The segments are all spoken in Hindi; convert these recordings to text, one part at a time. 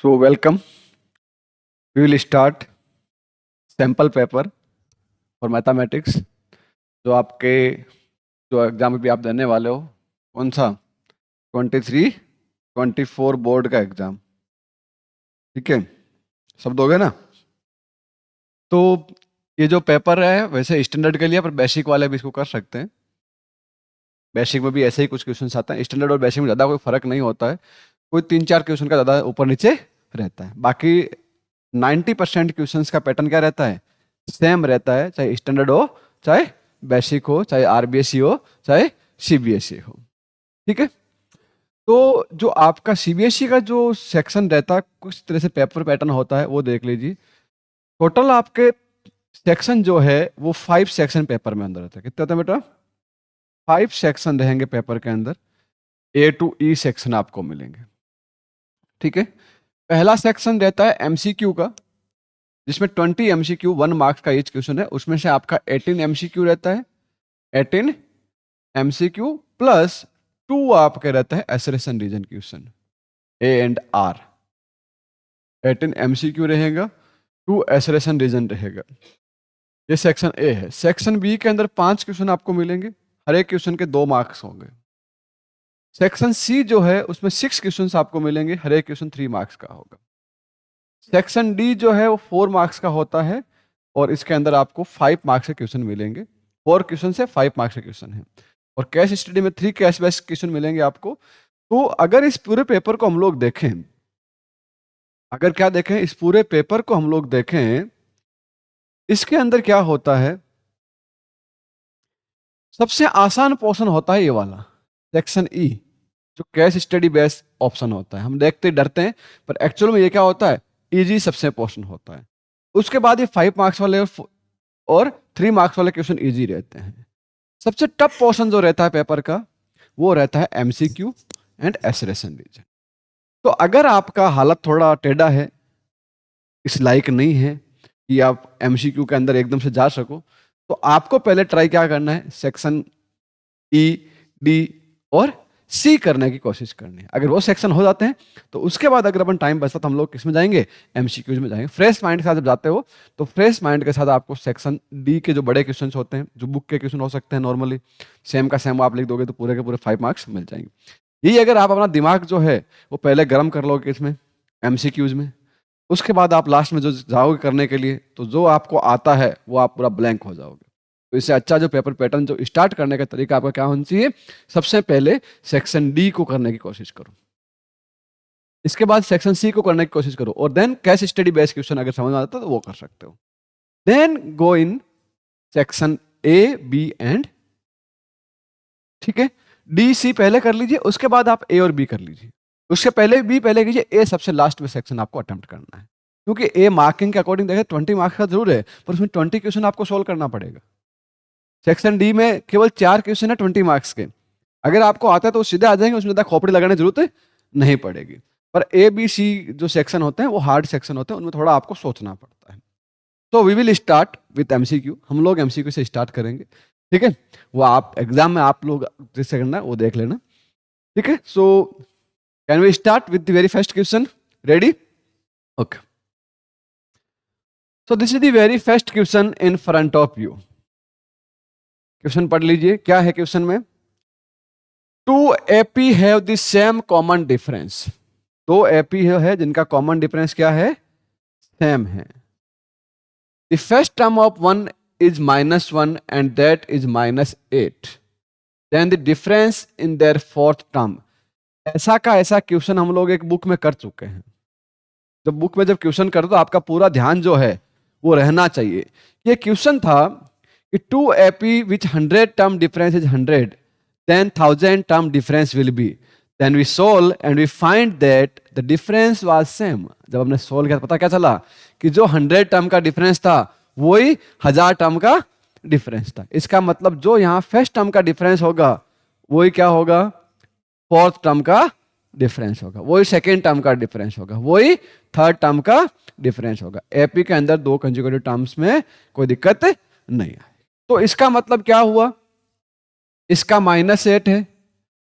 So welcome. We will start sample paper for mathematics. जो आपके जो एग्जाम भी आप देने वाले हो, कौन सा 23 24 बोर्ड का एग्जाम, ठीक है, सब दोगे ना? तो ये जो पेपर है वैसे स्टैंडर्ड के लिए, पर बेसिक वाले भी इसको कर सकते हैं। बेसिक में भी ऐसे ही कुछ क्वेश्चन आते हैं। स्टैंडर्ड और बेसिक में ज़्यादा कोई फर्क नहीं होता है, कोई 3-4 क्वेश्चन का ज़्यादा ऊपर नीचे रहता है। बाकी 90% क्वेश्चंस का पैटर्न क्या रहता है? सेम रहता है, चाहे स्टैंडर्ड हो, चाहे बेसिक हो, चाहे आरबीएसई हो, चाहे सीबीएसई हो, ठीक है। तो जो आपका सीबीएसई का जो सेक्शन रहता है, कुछ तरह से पेपर पैटर्न होता है, वो देख लीजिए। टोटल आपके सेक्शन जो है वो 5 सेक्शन पेपर में अंदर रहता है। कितने होते हैं बेटा? 5 सेक्शन रहेंगे पेपर के अंदर। ए टू ई सेक्शन आपको मिलेंगे, ठीक है। पहला सेक्शन रहता है एमसीक्यू का, जिसमें 20 एमसीक्यू 1 मार्क्स का ईच क्वेश्चन है। उसमें से आपका 18 एमसीक्यू रहता है, 18 एमसीक्यू प्लस 2 आपके रहता है assertion reason question, A and R. 18 MCQ रहेगा, 2 एसरेशन रीजन रहेगा। ये सेक्शन ए है। सेक्शन बी के अंदर 5 क्वेश्चन आपको मिलेंगे, हर एक क्वेश्चन के 2 मार्क्स होंगे। सेक्शन सी जो है उसमें 6 क्वेश्चन आपको मिलेंगे, हर एक क्वेश्चन 3 मार्क्स का होगा। सेक्शन डी जो है वो 4 मार्क्स का होता है, और इसके अंदर आपको 5 मार्क्स के क्वेश्चन मिलेंगे। 4 क्वेश्चन से 5 मार्क्स के क्वेश्चन है। और कैश स्टडी में 3 कैश बेस्ड क्वेश्चन मिलेंगे आपको। तो अगर इस पूरे पेपर को हम लोग देखें, अगर क्या देखें, इस पूरे पेपर को हम लोग देखें, इसके अंदर क्या होता है, सबसे आसान पोर्शन होता है ये वाला सेक्शन ई, जो कैश स्टडी बेस्ड ऑप्शन होता है। हम देखते डरते हैं, पर एक्चुअल में ये क्या होता है, इजी सबसे पोर्शन होता है। उसके बाद ये 5 मार्क्स वाले और 3 मार्क्स वाले क्वेश्चन इजी रहते हैं। सबसे टफ पोर्शन जो रहता है पेपर का, वो रहता है एमसीक्यू एंड एसरेशन रीजन। तो अगर आपका हालत थोड़ा टेढ़ा है, इस लायक नहीं है कि आप एमसीक्यू के अंदर एकदम से जा सको, तो आपको पहले ट्राई क्या करना है, सेक्शन ई, डी और सी करने की कोशिश करनी है। अगर वो सेक्शन हो जाते हैं तो उसके बाद अगर अपन टाइम बचता तो हम लोग किस में जाएंगे, एमसीक्यूज में जाएंगे। फ्रेश माइंड के साथ जब जाते हो तो फ्रेश माइंड के साथ आपको सेक्शन डी के जो बड़े क्वेश्चन होते हैं, जो बुक के क्वेश्चन हो सकते हैं, नॉर्मली सेम का सेम आप लिख दोगे तो पूरे के पूरे 5 मार्क्स मिल जाएंगे। यही अगर आप अपना दिमाग जो है वो पहले गर्म कर लोगे इसमें एमसीक्यूज में, उसके बाद आप लास्ट में जो जाओगे करने के लिए, तो जो आपको आता है वो आप पूरा ब्लैंक हो जाओगे। तो इससे अच्छा जो पेपर पैटर्न जो स्टार्ट करने का तरीका आपका क्या होना चाहिए, सबसे पहले सेक्शन डी को करने की कोशिश करो, इसके बाद सेक्शन सी को करने की कोशिश करो, और then case study based question अगर समझ में आता है तो वो कर सकते हो। Then go in section A B and, ठीक है। डी सी पहले कर लीजिए, उसके बाद आप ए और बी कर लीजिए। उसके पहले बी पहले कीजिए, ए सबसे लास्ट में सेक्शन आपको अटेम्प्ट करना है। क्योंकि ए मार्किंग के अकॉर्डिंग देखें 20 मार्क्स का जरूर है, पर उसमें 20 क्वेश्चन आपको सोल्व करना पड़ेगा। सेक्शन डी में केवल 4 क्वेश्चन है 20 मार्क्स के। अगर आपको आता है तो सीधे आ जाएंगे, उसमें ज़्यादा खोपड़ी लगाने की जरूरत नहीं पड़ेगी। पर ए बी सी जो सेक्शन होते हैं वो हार्ड सेक्शन होते हैं, उनमें थोड़ा आपको सोचना पड़ता है। तो we will start with MCQ. हम लोग एमसीक्यू से स्टार्ट करेंगे, ठीक है। वो आप एग्जाम में आप लोग जिससे करना है वो देख लेना, ठीक है। So can we start with the very first question? Ready? Okay. So this is the very first question in front of you. Question पढ़ लीजिए, क्या है क्वेश्चन में। Two AP have the same common difference. दो एपी है जिनका कॉमन डिफरेंस क्या है, सेम है। The first term of one is -1 and that is -8, then the difference in their fourth term। ऐसा का ऐसा क्वेश्चन हम लोग एक बुक में कर चुके हैं। जब बुक में जब क्वेश्चन कर तो आपका पूरा ध्यान जो है वो रहना चाहिए। ये क्वेश्चन था कि 2AP which 100 term difference is 100, then 1000 term difference will be, then we solve and we find that the difference was same। जब हमने सोल्व किया पता क्या चला कि जो 100 टर्म का डिफरेंस था वही 1000 टर्म का डिफरेंस था। इसका मतलब जो यहाँ फर्स्ट टर्म का डिफरेंस होगा वही क्या होगा, फोर्थ टर्म का डिफरेंस होगा, वही सेकेंड टर्म का डिफरेंस होगा, वही थर्ड टर्म का डिफरेंस होगा। एपी के अंदर दो कंजुगेटिव टर्म्स में कोई दिक्कत नहीं है। तो इसका मतलब क्या हुआ, इसका -8 है,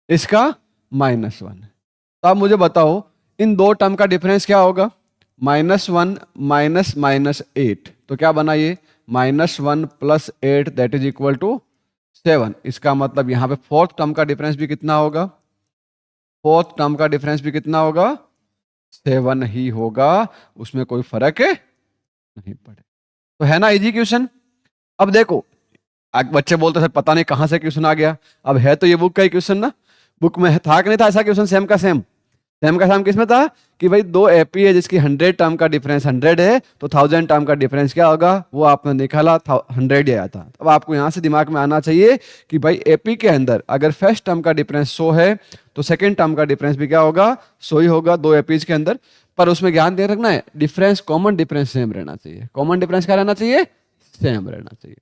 इसका -1 है। तो आप मुझे बताओ इन दो टर्म का डिफरेंस क्या होगा? -1 माइनस माइनस 8, तो क्या बना ये? -1 + 8 दैट इज इक्वल टू 7। इसका मतलब यहां पे फोर्थ टर्म का डिफरेंस भी कितना होगा? फोर्थ टर्म का डिफरेंस भी कितना होगा? 7 ही होगा, उसमें कोई फर्क नहीं पड़े। तो है ना इजी क्वेश्चन। अब देखो, बच्चे बोलते सर पता नहीं कहां से क्वेश्चन आ गया। अब है तो ये बुक का ही क्वेश्चन ना, बुक में था कि नहीं था ऐसा क्वेश्चन? सेम का सेम, सेम का सेम किसमें था कि भाई दो एपी है जिसकी 100 टर्म का डिफरेंस 100 है, तो 1000 टर्म का डिफरेंस क्या होगा? वो आपने निकाला, 100 ही आया था। अब आपको यहां से दिमाग में आना चाहिए कि भाई एपी के अंदर अगर फर्स्ट टर्म का डिफरेंस 100 है तो सेकेंड टर्म का डिफरेंस भी क्या होगा? 100 ही होगा दो एपीज के अंदर। पर उसमें ज्ञान दे रखना है, डिफरेंस कॉमन डिफरेंस सेम रहना चाहिए। कॉमन डिफरेंस क्या रहना चाहिए? सेम रहना चाहिए।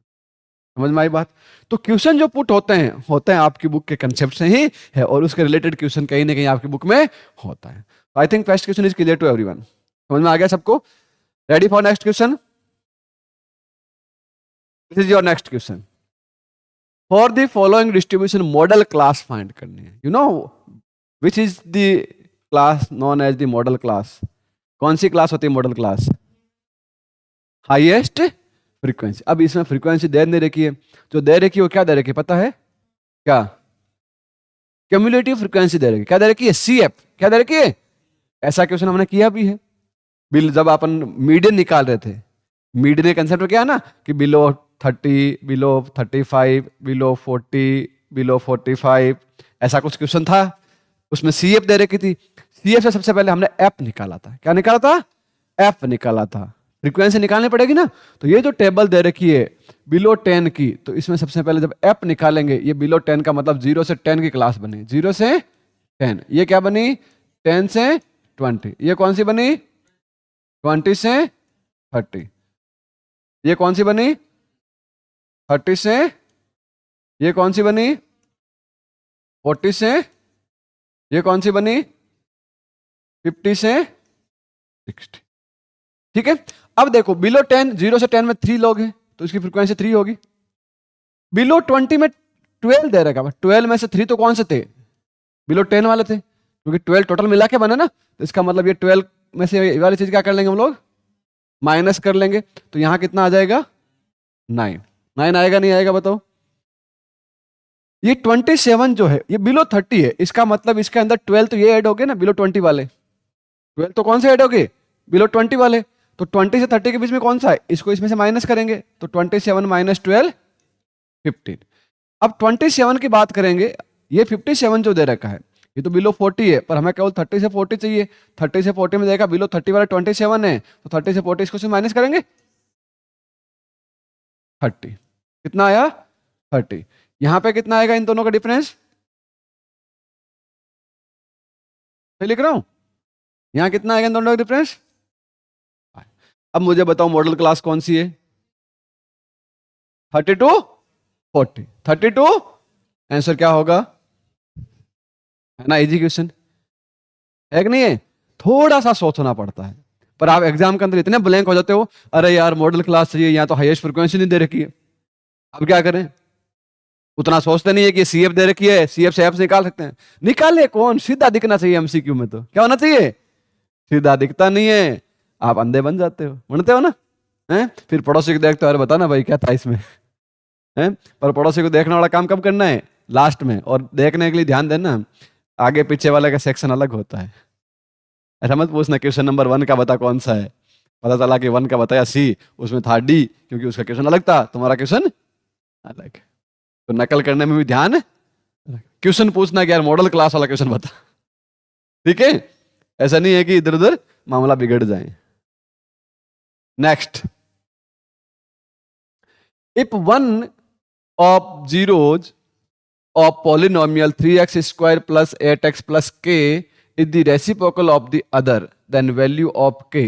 समझ में आई बात? तो क्वेश्चन जो पुट होते हैं आपकी बुक के कंसेप्ट से ही है, और उसके रिलेटेड क्वेश्चन कहीं ना कहीं आपकी बुक में होता है। I think first question is clear to everyone. समझ में आ गया सबको? Ready for next question? This is your next question. For the following distribution modal class find करनी है। You know which is the class known as the modal class? कौन सी क्लास होती है मॉडल क्लास? Highest frequency. अब इसमें फ्रीक्वेंसी दे नहीं रखी है, जो दे रखी है वो क्या दे रखी है पता है? क्या? क्यूमुलेटिव फ्रीक्वेंसी दे रखी है। क्या दे रखी है? CF। क्या दे रखी है? ऐसा क्वेश्चन हमने किया भी है। बिल जब अपन मीडियन निकाल रहे थे, मीडियन कंसेप्ट क्या है ना कि बिलो 30, बिलो 35, बिलो 40, बिलो 45, ऐसा कुछ क्वेश्चन था। उसमें CF दे रखी थी। CF से सबसे पहले हमने F निकाला था। क्या निकाला था? F निकाला था। फ्रीक्वेंसी निकालनी पड़ेगी ना, तो ये जो टेबल दे रखी है बिलो 10 की, तो इसमें सबसे पहले जब F निकालेंगे, ये बिलो 10 का मतलब 0 से 10 की क्लास बनी। 0 से 10, ये क्या बनी? 10 से 20। ये कौन सी बनी? 20 से 30। ये कौन सी बनी? 30 से, ये कौन सी बनी? 40 से, ये कौन सी बनी? 50 से 60। ठीक है। अब देखो बिलो 10, 0 से 10 में 3 लोग हैं, तो इसकी फ्रीक्वेंसी 3 होगी। बिलो 20 में 12 दे रखा है, 12 में से 3 तो कौन से थे? बिलो 10 वाले थे, क्योंकि 12 टोटल मिला के बना ना, तो इसका मतलब ये 12 में से ये वाली चीज क्या कर लेंगे हम लोग? माइनस कर लेंगे। तो यहां कितना आ जाएगा? 9। 9 आएगा नहीं आएगा बताओ? ये 27 जो है ये बिलो 30 है, इसका मतलब इसके अंदर 12 तो ये ऐड हो गए ना बिलो 20 वाले। 12 तो कौन से ऐड हो गए? बिलो 20 वाले। तो 20 से 30 के बीच में कौन सा है? इसको इसमें से माइनस करेंगे, तो 27 माइनस 12 15। अब 27 की बात करेंगे, ये 57 जो दे रखा है ये तो बिलो 40 है, पर हमें केवल 30 से 40 चाहिए। 30 से 40 में देखा बिलो 30 वाला 27 है, तो 30 से 40 इसको से माइनस करेंगे 30। कितना आया? 30। यहां पे कितना आएगा इन दोनों का डिफरेंस? मैं लिख रहा हूं, यहां कितना आएगा इन दोनों का डिफरेंस? अब मुझे बताओ मॉडल क्लास कौन सी है? 32 40। 32 आंसर क्या होगा? है ना इजी क्वेश्चन, है कि नहीं है? थोड़ा सा सोचना पड़ता है, पर आप एग्जाम के अंदर इतने ब्लैंक हो जाते हो, अरे यार मॉडल क्लास चाहिए, यहाँ तो हाईएस्ट फ्रीक्वेंसी नहीं दे रखी है, अब क्या करें? उतना सोचते नहीं है कि CF दे रखी है, CF से F से निकाल सकते हैं। निकाले कौन? सीधा दिखना चाहिए MCQ में, तो क्या होना चाहिए? सीधा दिखता नहीं है, आप अंधे बन जाते हो, बनते हो ना? हैं? फिर पड़ोसी को देखते हो, अरे बता ना भाई क्या था इसमें, हैं? पर पड़ोसी को देखने वाला काम कब करना है? लास्ट में। और देखने के लिए ध्यान देना, आगे पीछे वाले का सेक्शन अलग होता है। ऐसा मत पूछना क्वेश्चन नंबर 1 का बता कौन सा है, पता चला कि 1 का बताया C, उसमें था D, क्योंकि उसका क्वेश्चन अलग था, तुम्हारा क्वेश्चन अलग। तो नकल करने में भी ध्यान, क्वेश्चन पूछना कि यार मॉडल क्लास वाला क्वेश्चन बता। ठीक है, ऐसा नहीं है कि इधर उधर मामला बिगड़ जाए। Next, if one of zeros of polynomial 3x square plus 8x plus k is the reciprocal of the other, then value of k।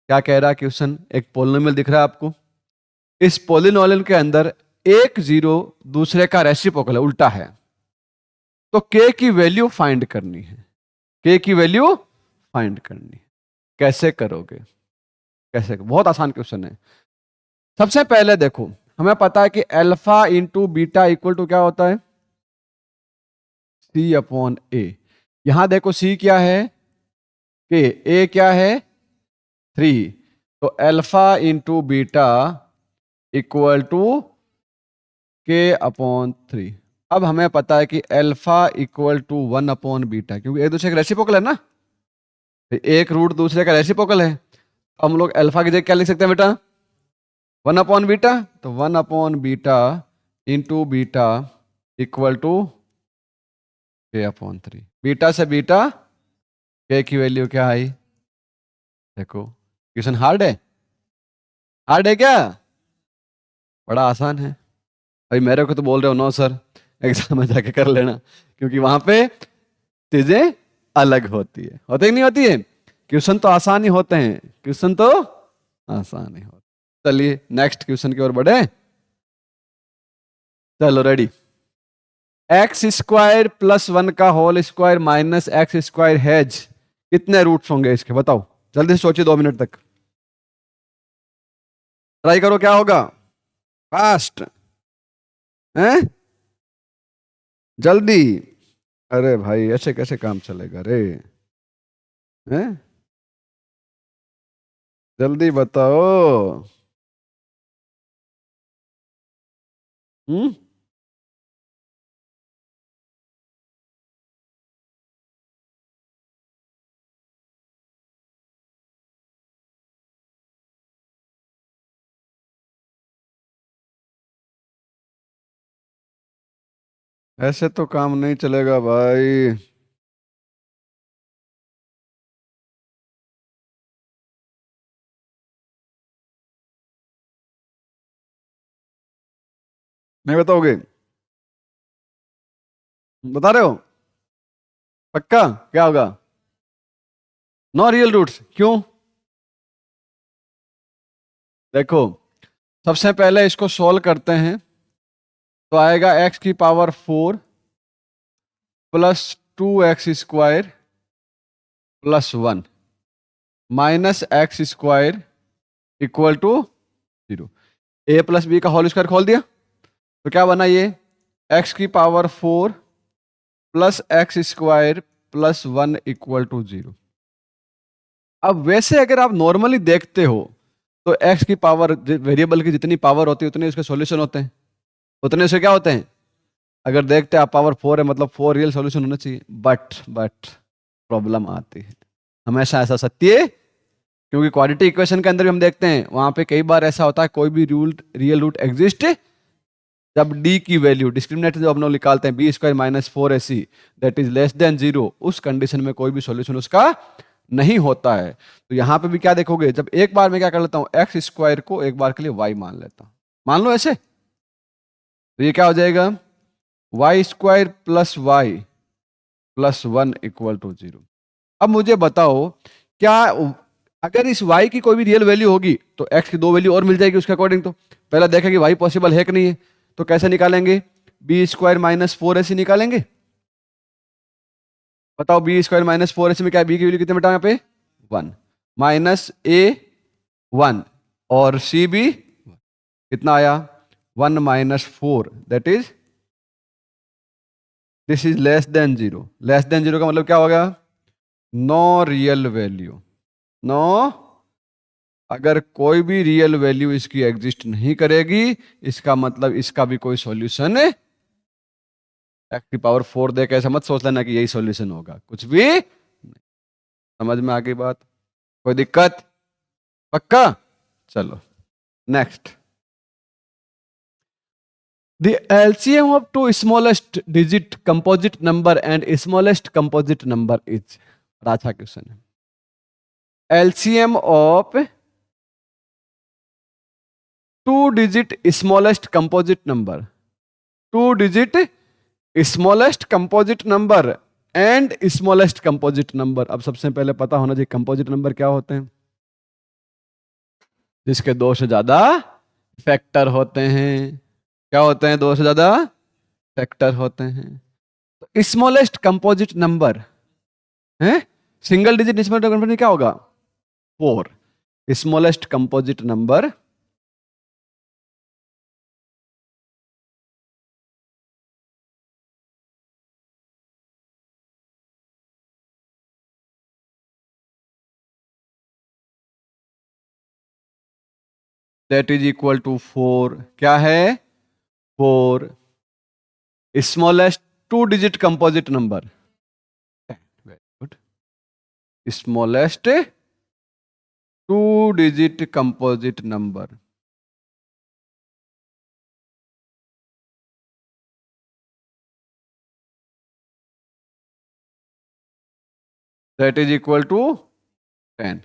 क्या कह रहा है क्वेश्चन? एक पोलिनोमियल दिख रहा है आपको, इस पोलिनोमियल के अंदर एक जीरो दूसरे का रेसिप्रोकल है, उल्टा है, तो k की वैल्यू फाइंड करनी है। k की वैल्यू फाइंड करनी है, कैसे करोगे? कैसे? बहुत आसान क्वेश्चन है। सबसे पहले देखो, हमें पता है कि alpha into beta equal to क्या होता है? C/A। यहां देखो C क्या है? के, ए क्या है 3, तो alpha into beta equal to K upon 3। अब हमें पता है कि alpha equal to 1 upon beta, क्योंकि एक दूसरे का रेसिप्रोकल है ना, तो एक रूट दूसरे का रेसिप्रोकल है, तो हम लोग अल्फा की जगह क्या लिख सकते हैं बेटा 1 अपॉन बीटा, तो 1 upon beta into beta equal to K upon 3। Beta से बीटा के की वैल्यू क्या आई, देखो क्वेश्चन हार्ड है, हार्ड है क्या, बड़ा आसान है। अभी मेरे को तो बोल रहे हो नो सर, एग्जाम में जाके कर लेना, क्योंकि वहां पे चीजें अलग होती है, होती ही नहीं होती है। क्वेश्चन तो आसान ही होते हैं, क्वेश्चन तो आसान ही होते। चलिए नेक्स्ट क्वेश्चन की ओर बढ़े, चलो रेडी। एक्स स्क्वायर प्लस 1 का whole square minus X square has कितने रूट्स होंगे इसके, बताओ जल्दी से सोचिए, 2 मिनट तक ट्राई करो, क्या होगा, फास्ट हैं, जल्दी। अरे भाई ऐसे कैसे काम चलेगा रे, हैं, जल्दी बताओ। हम्म, ऐसे तो काम नहीं चलेगा भाई। नहीं बताओगे, बता रहे हो पक्का, क्या होगा, नो रियल रूट्स, क्यों, देखो सबसे पहले इसको सॉल्व करते हैं, तो आएगा एक्स की power 4 plus 2x² plus 1 minus X square equal to 0। A plus B का होल स्क्वायर खोल दिया, तो क्या बना ये, एक्स की power 4 plus X square plus 1 equal to 0। अब वैसे अगर आप नॉर्मली देखते हो, तो एक्स की पावर, वेरिएबल की जितनी पावर होती है उतने उसके सॉल्यूशन होते हैं, उतने से क्या होते हैं, अगर देखते हैं आप पावर 4 है मतलब 4 रियल सॉल्यूशन होना चाहिए, बट प्रॉब्लम आती है, हमेशा ऐसा सत्य है, क्योंकि क्वाड्रेटिक इक्वेशन के अंदर भी हम देखते हैं वहां पे कई बार ऐसा होता है कोई भी रूट रियल रूट एग्जिस्ट, जब डी की वैल्यू डिस्क्रिमिनेट जो हम लोग निकालते हैं b² - 4ac that is less than 0, उस कंडीशन में कोई भी सॉल्यूशन उसका नहीं होता है। तो यहां पे भी क्या देखोगे, जब एक बार मैं क्या कर लेता हूं, एक्स स्क्वायर को एक बार के लिए y मान लेता हूं, मान लो ऐसे, तो ये क्या हो जाएगा y² plus y plus 1 equal to 0। अब मुझे बताओ, क्या अगर इस y की कोई भी रियल वैल्यू होगी तो x की 2 वैल्यू और मिल जाएगी उसके अकॉर्डिंग, तो पहले देखें कि y पॉसिबल है कि नहीं है, तो कैसे निकालेंगे, b² - 4ac निकालेंगे, बताओ b² - 4ac में क्या है, b की वैल्यू कितने बेटा यहाँ पे 1 माइनस a 1 और c भी कितना आया 1 minus 4 that is this is less than 0। Less than 0 का मतलब क्या होगा, नो रियल वैल्यू, नो, अगर कोई भी रियल वैल्यू इसकी एग्जिस्ट नहीं करेगी, इसका मतलब इसका भी कोई सॉल्यूशन है, एक्स की पावर 4 दे के ऐसा मत सोच लेना कि यही सॉल्यूशन होगा, कुछ भी नहीं। समझ में आ गई बात, कोई दिक्कत, पक्का, चलो next. The LCM of two smallest digit composite number and smallest composite number is, अच्छा क्वेश्चन है, LCM of two digit smallest composite number, two digit smallest composite number and smallest composite number। अब सबसे पहले पता होना चाहिए कंपोजिट नंबर क्या होते हैं, जिसके दो से ज्यादा फैक्टर होते हैं, क्या होते हैं, दो से ज्यादा फैक्टर होते हैं। तो स्मॉलेस्ट कंपोजिट नंबर है, सिंगल डिजिट स्मॉलेस्ट कंपोजिट क्या होगा 4, smallest composite number that is equal to 4। क्या है? 4। Smallest 2 digit composite number. Very good. Smallest 2 digit composite number. That is equal to 10।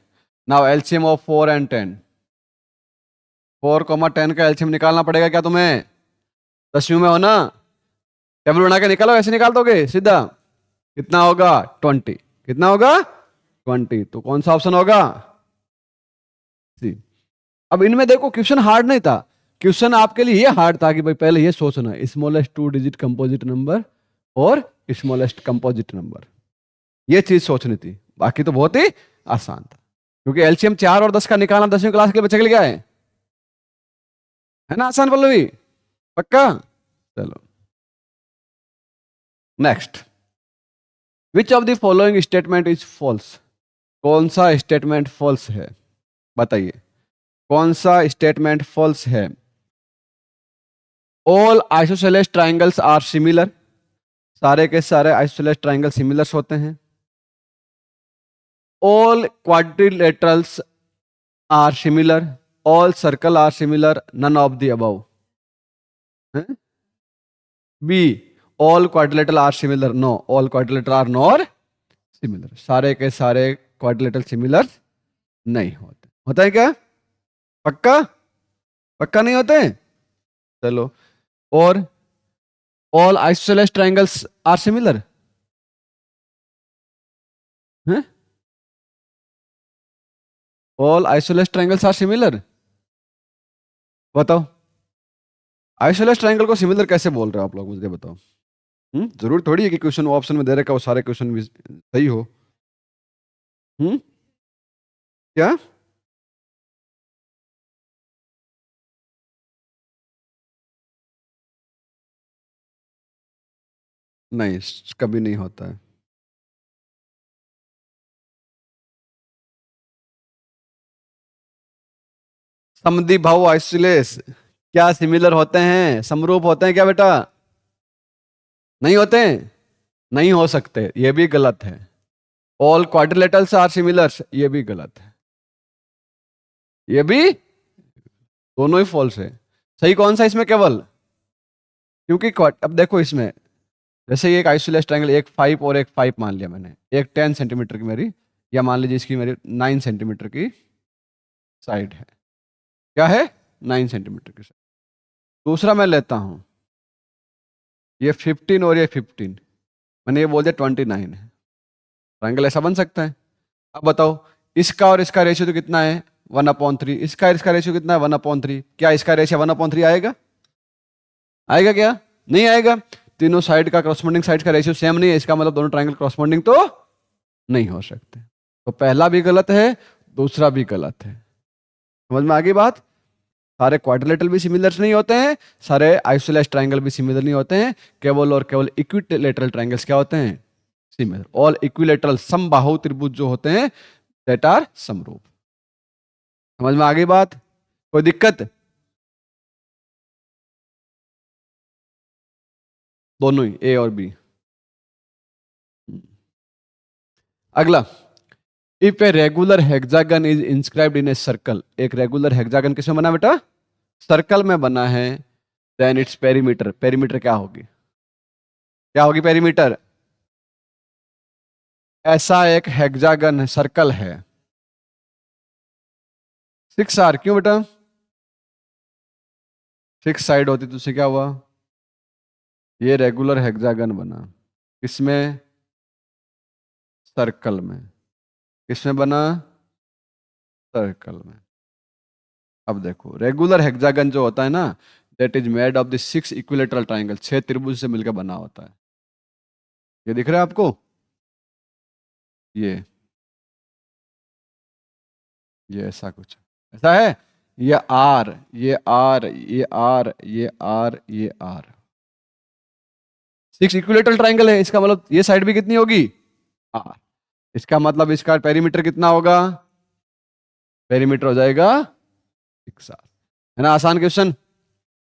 Now LCM of 4 and 10। 4, 10 का एलसीएम निकालना पड़ेगा क्या तुम्हें? 10वीं में हो ना? टेबल बना के निकालो, ऐसे निकाल दोगे सीधा। कितना होगा? 20। कितना होगा? 20। तो कौन सा ऑप्शन होगा? सी। अब इनमें देखो क्वेश्चन हार्ड नहीं था। क्वेश्चन आपके लिए ये हार्ड था कि भाई पहले ये सोचना स्मॉलेस्ट 2 डिजिट कंपोजिट नंबर और स्मॉलेस्ट कंपोजिट नंबर, ये चीज सोचनी थी। बाकी तो बहुत ही आसान था, क्योंकि एलसीएम 4 और 10 का निकालना 10वीं क्लास के बच्चे के लिए क्या है ना आसान पल्लवी? पक्का? चलो next. Which of the following statement is false? कौन सा स्टेटमेंट फॉल्स है? बताइए कौन सा स्टेटमेंट फॉल्स है? All isosceles triangles are similar. सारे के सारे आइसोसेलेस ट्राइंगल सिमिलर होते हैं। All quadrilaterals are similar. All circle are similar. None of the above. B, all quadrilateral are similar. No, all quadrilateral are nor similar. सारे के सारे क्वाड्रिलेटरल सिमिलर नहीं होते। होता है क्या? पक्का? पक्का नहीं होते? चलो। और all isosceles triangles are similar हैं? All isosceles triangles are similar. बताओ आइसोसेलेस ट्राइंगल को सिमिलर कैसे बोल रहे हो आप लोग, मुझे बताओ। जरूर थोड़ी है कि क्वेश्चन वो ऑप्शन में दे रखा वो सारे क्वेश्चन भी सही हो। क्या? नहीं, कभी नहीं होता है। समद्वि भाव आइसोसेलेस क्या सिमिलर होते हैं? समरूप होते हैं क्या बेटा? नहीं होते हैं? नहीं हो सकते, ये भी गलत है। ऑल क्वाड्रिलेटरल्स आर सिमिलर, ये भी गलत है। ये भी दोनों ही फॉल्स है। सही कौन सा इसमें केवल? क्योंकि अब देखो इसमें जैसे ये एक आइसोसेलेस ट्रायंगल, एक 5 और एक 5 मान लिया मैंने, एक 10 सेंटीमीटर की मेरी, या मान लीजिए इसकी मेरी 9 सेंटीमीटर की साइड है। क्या है? 9 सेंटीमीटर की साइड। दूसरा मैं लेता हूं ये 15 और ये 15, मैंने ये बोल दिया 29 है। ट्रायंगल ऐसा बन सकता है? अब बताओ इसका और इसका रेशियो तो कितना है? 1/3। इसका और इसका रेशियो कितना है? 1/3। क्या इसका रेशियो 1/3 आएगा? आएगा क्या? नहीं आएगा। तीनों साइड का क्रॉसपोंडिंग साइड का रेशियो सेम नहीं है, इसका मतलब दोनों ट्रायंगल क्रॉसपोंडिंग तो नहीं हो सकते। तो पहला भी गलत है, दूसरा भी गलत है। समझ में आ गई बात? सारे क्वाड्रिलेटरल भी सिमिलर नहीं होते हैं, सारे आइसोसेलेस ट्रायंगल भी सिमिलर नहीं होते हैं। केवल और केवल इक्विलेटरल ट्रायंगल्स क्या होते हैं? सिमिलर। ऑल इक्विलेटरल समबाहु त्रिभुज जो होते हैं दैट आर समरूप। समझ में आ गई बात? कोई दिक्कत? दोनों ही ए और बी। अगला, if a regular hexagon is inscribed in a circle. एक रेगुलर हेक्सागन किसमें बना बेटा? सर्कल में बना है। Then its perimeter. पेरीमीटर क्या होगी? क्या होगी पेरीमीटर? ऐसा एक हेक्सागन सर्कल है 6R। क्यों बेटा? 6 साइड होती तो उससे क्या हुआ? ये रेगुलर हेक्सागन बना किसमें? सर्कल में। किसमें बना? सर्कल में। अब देखो रेगुलर हेक्सागन जो होता है ना, that is made of the 6 equilateral triangle. 6 त्रिभुज से मिलकर बना होता है। ये दिख रहा है आपको? ये ऐसा कुछ ऐसा है। ये आर, ये आर, ये आर, ये आर, ये आर, 6 इक्विलेटरल ट्रायंगल है। इसका मतलब ये साइड भी कितनी होगी? आर। इसका मतलब इसका पेरीमीटर कितना होगा? पेरीमीटर हो जाएगा 6R। है ना, आसान क्वेश्चन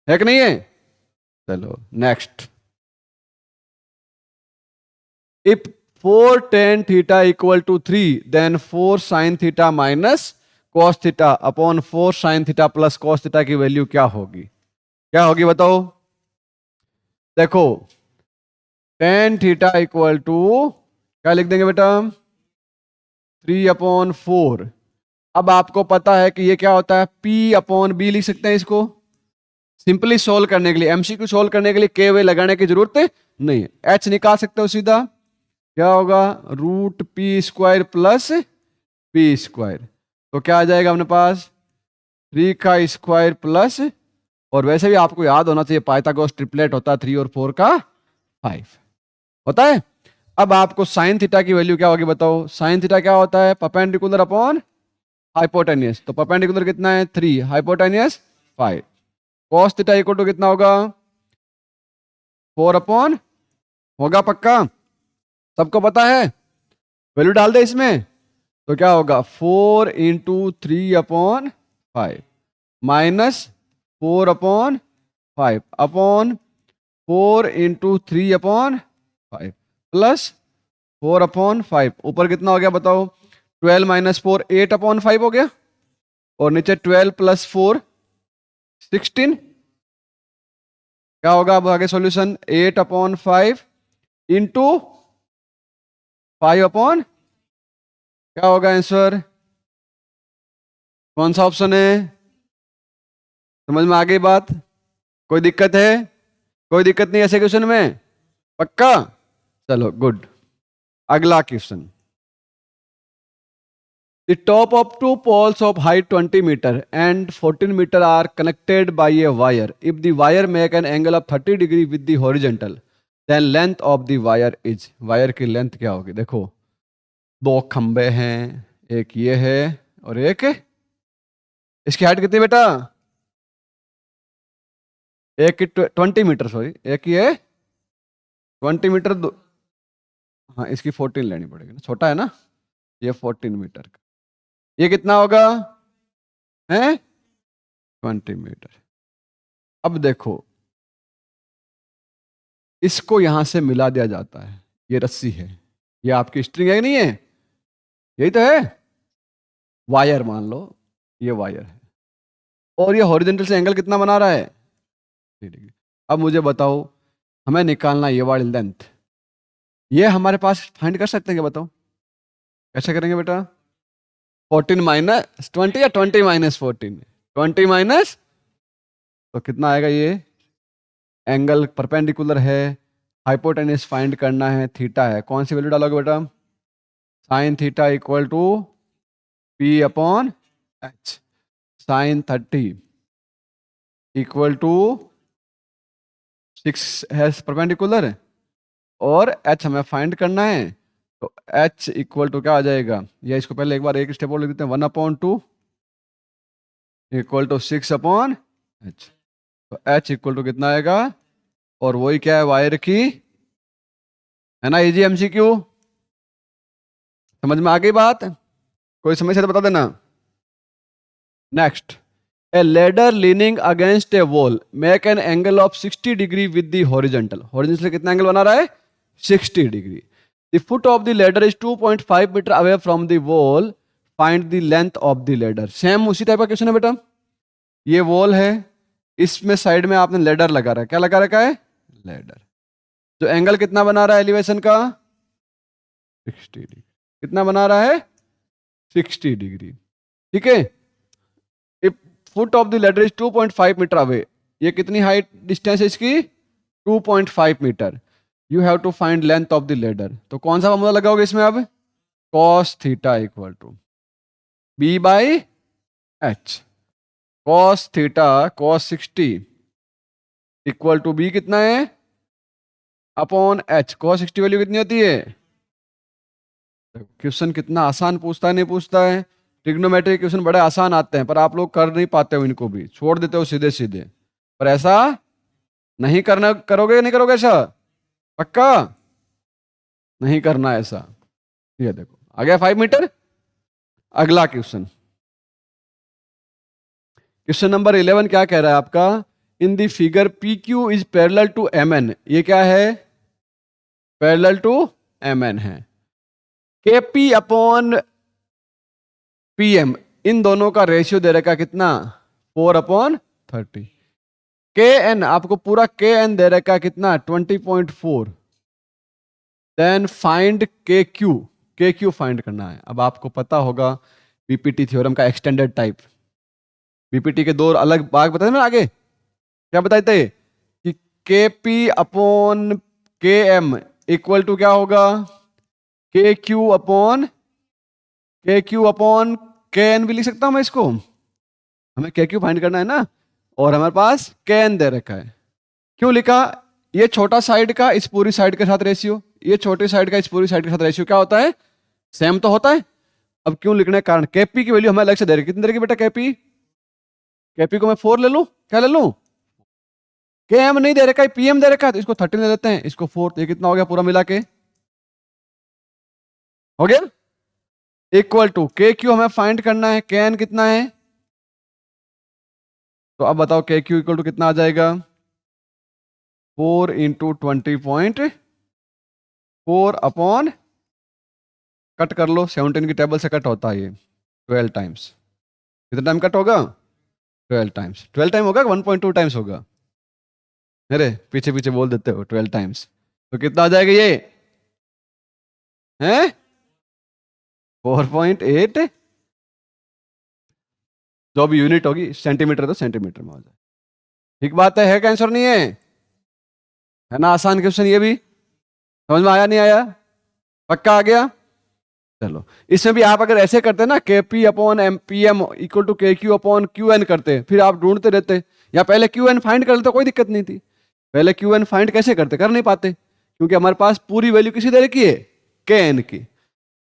है कि नहीं है? चलो next. If 4 tan theta equal to 3 then 4 sin theta minus cos theta upon 4 sin theta plus cos theta की वैल्यू क्या होगी? क्या होगी बताओ? देखो tan थीटा इक्वल टू क्या लिख देंगे बेटा? 3/4। अब आपको पता है कि ये क्या होता है, P/B लिख सकते हैं इसको। सिंपली सोल्व करने के लिए, एमसीक्यू सोल्व करने के लिए के वे लगाने की जरूरत नहीं है। एच निकाल सकते हो सीधा, क्या होगा, √p² प्लस p²। तो क्या आ जाएगा अपने पास, 3 का स्क्वायर प्लस, और वैसे भी आपको याद होना चाहिए पाइथागोरस ट्रिपलेट होता है 3 और 4 का 5 होता है। अब आपको साइन थीटा की वैल्यू क्या होगी बताओ? साइन थीटा क्या होता है, परपेंडिकुलर अपॉन हाइपोटेनियस। तो परपेंडिकुलर कितना है 3, hypotenuse 5। Cos theta equal to कितना होगा, 4/, होगा पक्का, सबको पता है? वैल्यू डाल दे इसमें, तो क्या होगा 4 × 3/5 माइनस 4/5 अपॉन 4 × 3/5 प्लस 4/5। ऊपर कितना हो गया बताओ, 12 - 4 8/5 हो गया, और नीचे 12 + 4 16। क्या होगा अब आगे सॉल्यूशन, 8/5 इंटू 5/, क्या होगा आंसर? कौन सा ऑप्शन है? समझ में आ गई बात? कोई दिक्कत है? कोई दिक्कत नहीं ऐसे क्वेश्चन में, पक्का? चलो गुड। अगला question. The top of two poles of height 20 meter and 14 meter are connected by a wire. If the wire make an angle of 30 degree with the horizontal, then length of the wire is. Wire की लेंथ क्या होगी? देखो दो खंबे हैं, एक ये है और एक, इसकी हाइट कितनी बेटा? एक की 20 मीटर, सॉरी, एक ही है 20 मीटर। हाँ इसकी 14 लेनी पड़ेगी ना, छोटा है ना ये 14 मीटर का। ये कितना होगा है, 20 मीटर। अब देखो इसको यहां से मिला दिया जाता है, ये रस्सी है, ये आपकी स्ट्रिंग है कि नहीं है, यही तो है, वायर मान लो, ये वायर है, और ये हॉरिजॉन्टल से एंगल कितना बना रहा है, 3 डिग्री। अब मुझे बताओ, हमें निकालना ये वाली लेंथ, ये हमारे पास फाइंड कर सकते हैं क्या बताओ? कैसे करेंगे बेटा? 14 - 20 या 20 - 14? 20 माइनस, तो कितना आएगा ये, एंगल परपेंडिकुलर है, हाइपोटेन्यूस फाइंड करना है, थीटा है, कौन सी वैल्यू डालोगे बेटा? Sine theta equal to P/H। Sine 30 equal to 6 है परपेंडिकुलर, और H हमें फाइंड करना है, तो H इक्वल टू क्या आ जाएगा, या इसको पहले एक बार एक स्टेप और लिख देते हैं, 1/2 इक्वल टू 6/H। तो H इक्वल टू कितना आएगा, और वही क्या है, वायर की, है ना, इजी एमसीक्यू। समझ में आ गई बात? कोई समस्या तो बता देना। Next, a ladder leaning against a wall make an angle of 60 degree with the horizontal. Horizontal कितना एंगल बना रहा है, 60 degree. The foot of the ladder is 2.5 metre away from the wall, find the length of the ladder. Same उसी टाइप का क्वेश्चन है बेटा, ये वॉल है, इसमें साइड में आपने लेडर लगा रखा है, क्या लगा रखा है, लेडर। जो एंगल कितना बना रहा है एलिवेशन का, 60 डिग्री। कितना बना रहा है, 60 डिग्री, ठीक है। If foot of the ladder is 2.5 metre away, ये कितनी हाइट डिस्टेंस है इसकी, 2.5 metre. You have to find length of the ladder. तो कौन सा फॉर्मूला लगाओगे इसमें अब, cos theta equal to B/H। cos theta cos 60 equal to B कितना है, अपॉन H। cos 60 वैल्यू कितनी होती है? क्वेश्चन कितना आसान पूछता है, नहीं पूछता है? ट्रिग्नोमेट्री क्वेश्चन बड़े आसान आते हैं, पर आप लोग कर नहीं पाते हो, इनको भी छोड़ देते हो सीधे सीधे। पर ऐसा नहीं करना, करोगे नहीं करोगे ऐसा, पक्का नहीं करना ऐसा। ये देखो आ गया 5 मीटर। अगला क्वेश्चन, क्वेश्चन नंबर 11 क्या कह रहा है आपका? In the figure P Q is parallel to M N. ये क्या है? पैरेलल टू एम एन है। K P upon P M, इन दोनों का रेशियो दे रखा कितना? 4/30। के एन, आपको पूरा के एन दे रखा कितना? 20.4। देन फाइंड के क्यू। के क्यू फाइंड करना है। अब आपको पता होगा बीपीटी थ्योरम का एक्सटेंडेड टाइप। बीपीटी के दो अलग भाग बताए ना आगे, क्या बताए थे कि के पी अपॉन के एम इक्वल टू क्या होगा? के क्यू अपॉन के एन भी लिख सकता हूं मैं इसको। हमें के क्यू फाइंड करना है ना, और हमारे पास के एन दे रखा है। क्यों लिखा? ये छोटा साइड का इस पूरी साइड के साथ रेशियो, ये छोटी साइड का इस पूरी साइड के साथ रेशियो क्या होता है? सेम तो होता है। अब क्यों लिखने का कारण, केपी की वैल्यू हमें अलग से दे रही है। कितनी दे रही है बेटा केपी? केपी को मैं 4 ले लूं, क्या ले लूं? के एम नहीं दे रखा है, पीएम दे रखा है, तो इसको 13 ले लेते हैं, इसको 4। ये कितना हो गया पूरा मिला के? हो गया। इक्वल टू के क्यू हमें फाइंड करना है, के एन कितना है? तो अब बताओ के क्यू इक्वल टू कितना आ जाएगा? 4 इंटू 20.4 अपॉन, कट कर लो, 17 की टेबल से कट होता है ये, 12 टाइम्स। कितना टाइम कट होगा? 12 टाइम्स। 12 टाइम होगा, 1.2 टाइम्स होगा? अरे पीछे पीछे बोल देते हो 12 टाइम्स। तो कितना आ जाएगा ये? हैं? 4.8। जो भी यूनिट होगी सेंटीमीटर, तो सेंटीमीटर में हो जाए। ठीक बात है क्या आंसर? नहीं है ना? आसान क्वेश्चन ये भी। समझ में आया नहीं आया? पक्का आ गया? चलो, इसमें भी आप अगर ऐसे करते ना, K P upon M P M equal to K Q upon Q N करते, फिर आप ढूंढते रहते, या पहले क्यू एन फाइंड कर लेते, कोई दिक्कत नहीं थी। पहले क्यू एन फाइंड कैसे करते? कर नहीं पाते, क्योंकि हमारे पास पूरी वैल्यू किसी दे रखी है? के एन की।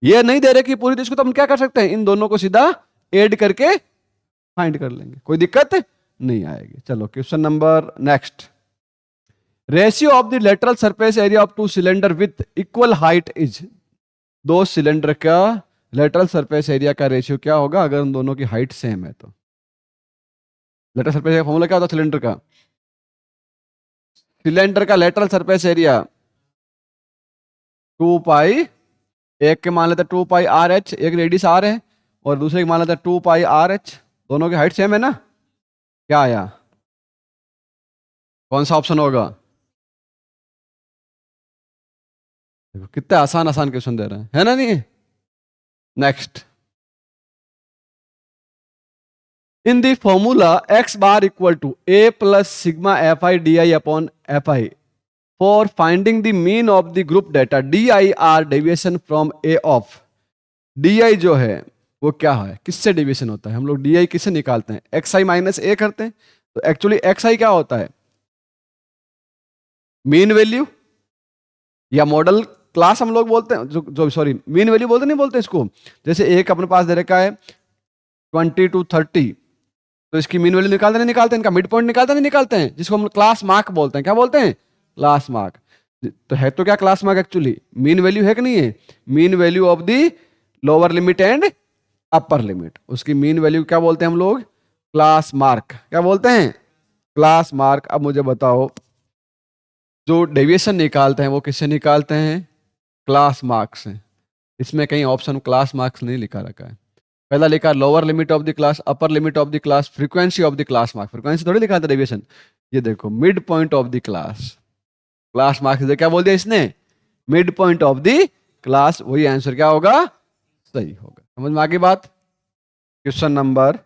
ये नहीं दे रखी पूरी, तो इसको तो हम क्या कर सकते हैं? इन दोनों को सीधा ऐड करके फाइंड कर लेंगे, कोई दिक्कत नहीं आएगी। चलो question number next. Ratio of the lateral surface area of two cylinder with equal height is. दो सिलेंडर का लेटरल सरफेस एरिया का रेशियो क्या होगा अगर उन दोनों की हाइट सेम है? तो लेटरल सरफेस एरिया फॉर्मूला क्या होता है सिलेंडर का? सिलेंडर का लेटरल सरफेस एरिया 2 पाई, एक के मान लेते 2 पाई आर एच, एक रेडियस आर है, और दूसरे के मान लेते 2 पाई आर एच। दोनों की हाइट सेम है ना? क्या आया? कौन सा ऑप्शन होगा? देखो कितने आसान आसान क्वेश्चन दे रहे हैं, है ना? नहीं? Next. In the formula X bar equal to A plus sigma F I D I upon F I for finding the mean of the group data, D I are deviation from A of. D I जो है वो क्या है, किससे डेविएशन होता है? हम लोग डी आई किससे निकालते हैं? एक्स आई माइनस ए करते हैं। तो एक्चुअली एक्स आई क्या होता है? मीन वैल्यू या मॉडल क्लास हम लोग बोलते हैं, जो जो सॉरी मीन वैल्यू बोलते नहीं बोलते इसको। जैसे एक अपने पास दे रखा है 20 to 30, तो इसकी मीन वैल्यू निकालते नहीं निकालते? इनका मिड पॉइंट निकालते नहीं निकालते हैं? जिसको हम क्लास मार्क बोलते हैं। क्या बोलते हैं? Class mark. तो है तो क्या class mark actually? Mean value है कि नहीं है? Mean value of the lower limit and upper limit, उसकी मीन वैल्यू क्या बोलते हैं हम लोग? Class mark. क्या बोलते हैं? Class mark. अब मुझे बताओ, जो डेविएशन निकालते हैं वो किससे निकालते हैं? क्लास मार्क्स से। इसमें कहीं ऑप्शन क्लास मार्क्स नहीं लिखा रखा है। पहला लिखा lower limit of the class, upper limit of the class, frequency of the class mark. Frequency थोड़ी लिखा था डेविएशन। ये देखो mid point of the class, class marks क्या बोल दिया इसने? Mid point of the class. वही आंसर क्या होगा? सही होगा। समझ में आ गई बात? Question number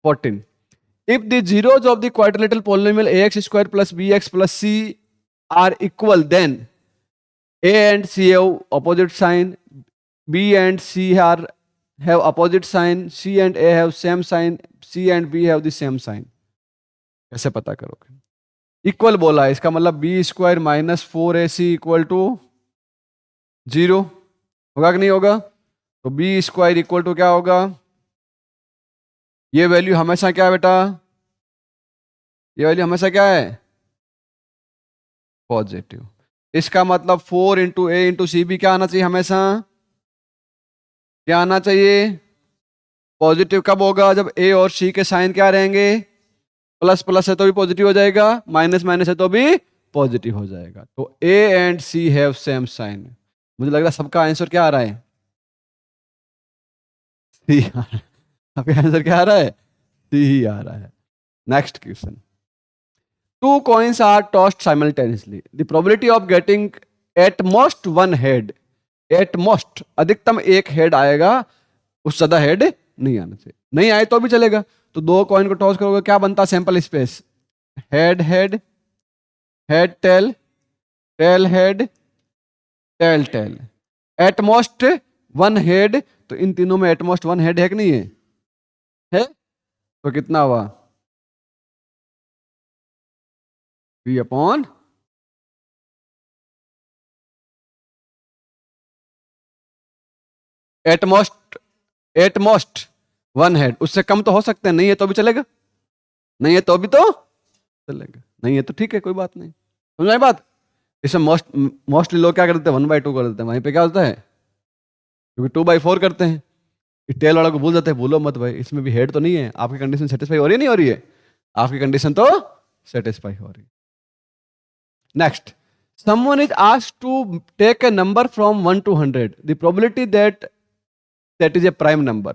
14। If the zeros of the quadrilateral polynomial ax square plus bx plus c are equal, then a and c have opposite sign, b and c have opposite sign, c and a have same sign, c and b have the same sign। कैसे पता करोगे? इक्वल बोला है, इसका मतलब B square minus 4ac equal to 0 होगा कि नहीं होगा? तो बी स्क्वायर इक्वल टू क्या होगा? ये वैल्यू हमेशा क्या है बेटा? ये वैल्यू हमेशा क्या है? पॉजिटिव। इसका मतलब 4 इंटू ए इंटू सी भी क्या आना चाहिए हमेशा? क्या आना चाहिए? पॉजिटिव कब होगा? जब ए और सी के साइन क्या रहेंगे? प्लस प्लस है तो भी पॉजिटिव हो जाएगा, माइनस माइनस है तो भी पॉजिटिव हो जाएगा। तो A and C have same sign. मुझे लग रहा है सबका आंसर क्या आ रहा है? सी आ रहा है। आपका आंसर क्या आ रहा है? सी ही आ रहा है। Next question. Two coins are tossed simultaneously. The probability of getting at most one head, at most अधिकतम एक हेड आएगा, उससे ज्यादा हेड नहीं आना चाहिए। नहीं आए तो भी चलेगा। तो दो कॉइन को टॉस करोगे, क्या बनता? Sample space, head head, head tail, tail head, tail tail. At most one head, तो इन तीनों में एटमोस्ट वन हेड है कि नहीं है? है। तो कितना हुआ? P upon at most, at most one head. उससे कम तो हो सकते हैं, नहीं है तो भी चलेगा, नहीं है तो भी तो चलेगा, नहीं है तो ठीक है, कोई बात नहीं। समझ आई बात? इसमें मोस्टली लोग क्या करते हैं? 1/2 कर देते हैं। वहीं पे क्या होता है? क्योंकि 2/4 करते हैं। टेल वाला को भूल जाते हैं। भूलो मत भाई, इसमें भी हेड तो नहीं है। आपकी कंडीशन सेटिस्फाई हो रही है, नहीं हो रही है? आपकी कंडीशन तो सेटिस्फाई हो रही है। Next, someone is asked to take a number from 1 to 100, the probability that that is a prime number।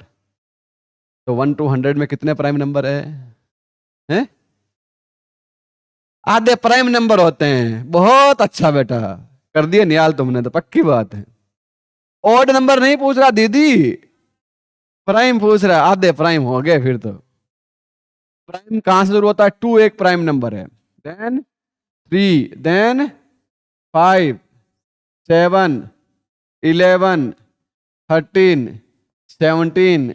तो 1 to 100 में कितने प्राइम नंबर है? हैं? आधे प्राइम नंबर होते हैं। बहुत अच्छा बेटा, कर दिए नियाल तुमने तो, पक्की बात है। ऑड नंबर नहीं पूछ रहा दीदी, प्राइम पूछ रहा है। आधे प्राइम हो गए फिर तो। प्राइम कहां से शुरू होता है? 2 एक प्राइम नंबर है, देन 3, देन 5, 7, 11, 13, 17,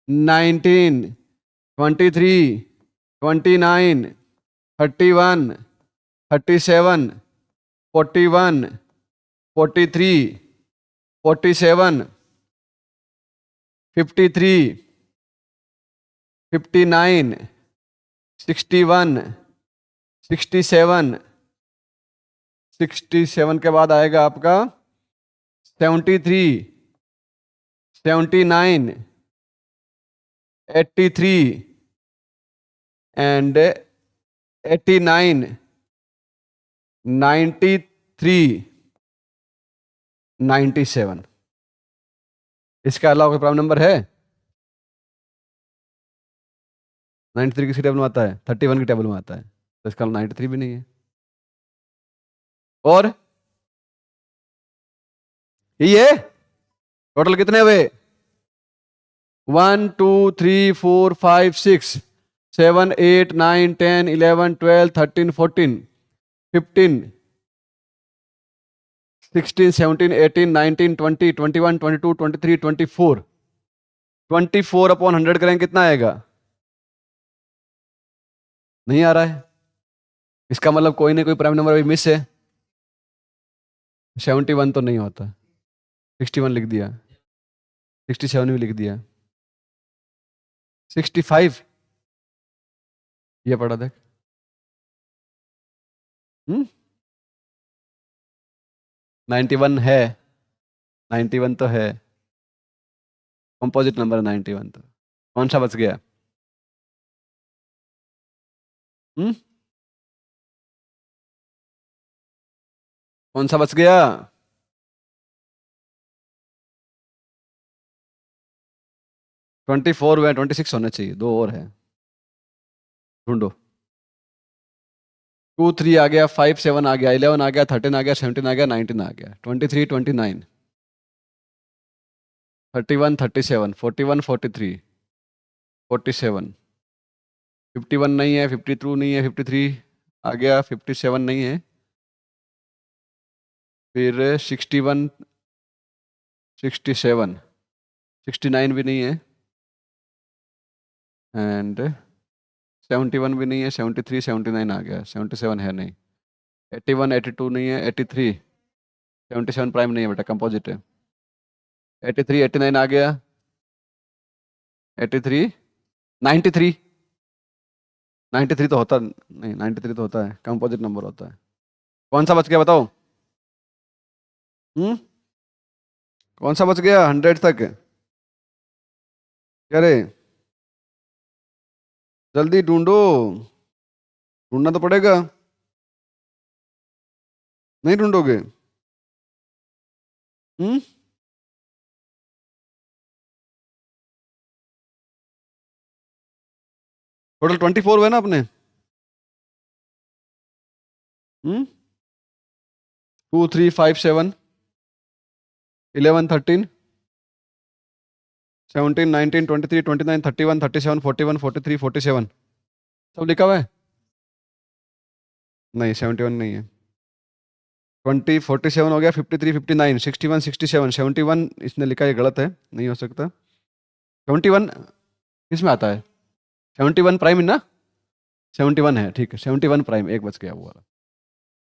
19, 23, 29, 31, 37, 41, 43, 47, 53, 59, 61, 67, 67 के बाद आएगा आपका 73, 79, 83 एंड 89, 93, 97। इसके अलावा कोई प्राइम नंबर है? 93 किसी टेबल में आता है? 31 की टेबल में आता है, तो इसका 93 भी नहीं है। और ये है। टोटल कितने हुए? 1 2 3 4 5 6 7 8 9 10 11 12 13 14 15 16 17 18 19 20 21 22 23 24। 24 अपॉन 100 करेंगे, कितना आएगा? नहीं आ रहा है। इसका मतलब कोई ना कोई प्राइम नंबर अभी मिस है। 71 तो नहीं होता। 61 लिख दिया, 67 भी लिख दिया, 65 ये पढ़ा देख। 91 है, 91 तो है, कंपोजिट नंबर 91। तो कौन सा बच गया? हम्म कौन सा बच गया? 24 हुआ, 26 होना चाहिए, दो और है, ढूंढो। 2 3 आ गया, 5 7 आ गया, 11 आ गया, 13 आ गया, 17 आ गया, 19 आ गया, 23 29 31 37 41 43 47 51 नहीं है, 52 नहीं है, 53 आ गया, 57 नहीं है, फिर 61 67 69 भी नहीं है, एंड 71 भी नहीं है, 73 79 आ गया, 77 है नहीं, 81 82 नहीं है, 83 77 प्राइम नहीं है बेटा, कंपोजिट है। 83 89 आ गया, 83 93 93 तो होता नहीं, 93 तो होता है, कंपोजिट नंबर होता है। कौन सा बच गया बताओ? हम्म कौन सा बच गया 100 तक? क्या रे, जल्दी ढूंढो, ढूंढना तो पड़ेगा। नहीं ढूंढोगे? हम्म। टोटल 24 हुए ना अपने। 2 3 5 7 11 13 17 19 23 29 31 37 41 43 47। सब लिखा हुआ है? नहीं 71 नहीं है। 47 हो गया, 53 59 61 67 71 इसने लिखा, ये गलत है, नहीं हो सकता। 71 किस में आता है? 71 प्राइम ना? 71 है, ठीक है, 71 प्राइम, एक बच गया वो वाला।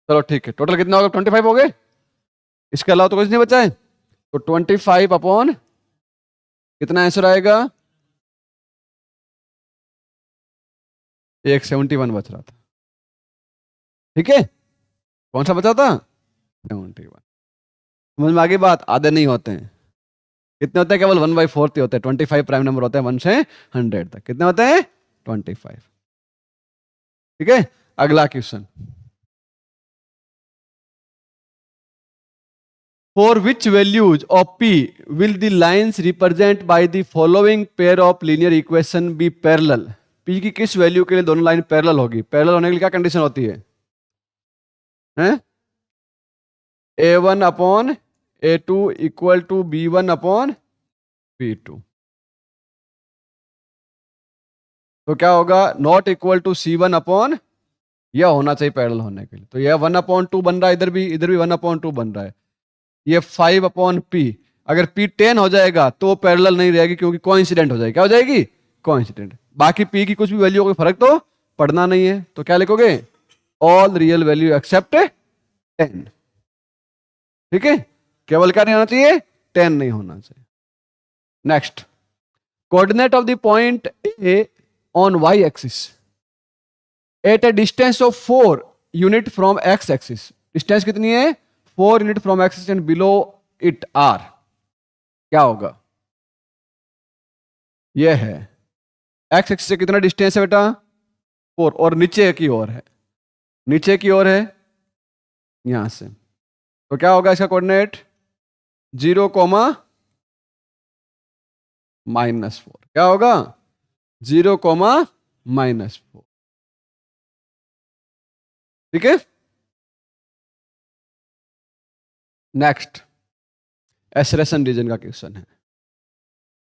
चलो ठीक है, टोटल कितना होगा? 25 हो गए, इसके अलावा तो कुछ नहीं बचा है। तो 25 अपॉन कितना आंसर आएगा? एक 71 बच रहा था, ठीक है। कौन सा बचा था? 71। समझ में आगे बात? आधे नहीं होते हैं। कितने होते हैं? केवल 1/4 होते हैं। 25 प्राइम नंबर होते हैं 1 से 100 तक। कितने होते हैं? 25। ठीक है, अगला question. For which values of P will the lines represent by the following pair of linear equation be parallel? P की किस वैल्यू के लिए दोनों लाइन पैरेलल होगी? पैरेलल होने के लिए क्या कंडीशन होती है? हैं? A1 upon A2 equal to B1 upon B2। तो क्या होगा? Not equal to C1 upon, यह होना चाहिए पैरेलल होने के लिए। तो यह 1/2 बन रहा है, इधर भी 1/2 बन रहा है। ये 5/P, अगर P 10 हो जाएगा तो पैरेलल नहीं रहेगी, क्योंकि कोइंसिडेंट हो जाएगी। क्या हो जाएगी? कोइंसिडेंट। बाकी P की कुछ भी वैल्यू, कोई फर्क तो पड़ना नहीं है। तो क्या लिखोगे? All real value except 10। ठीक है, केवल क्या नहीं होना चाहिए? 10 नहीं होना चाहिए। Next, coordinate of the point A on Y axis at a distance of 4 unit from X axis. Distance कितनी है? 4 unit from axis and below it are. क्या होगा? यह है एक्स एक्सिस से कितना डिस्टेंस है बेटा? 4, और नीचे की ओर है, नीचे की ओर है यहां से। तो क्या होगा इसका कोऑर्डिनेट? 0, -4। क्या होगा? 0, -4। ठीक है। नेक्स्ट, एसरेशन रीजन का क्वेश्चन है।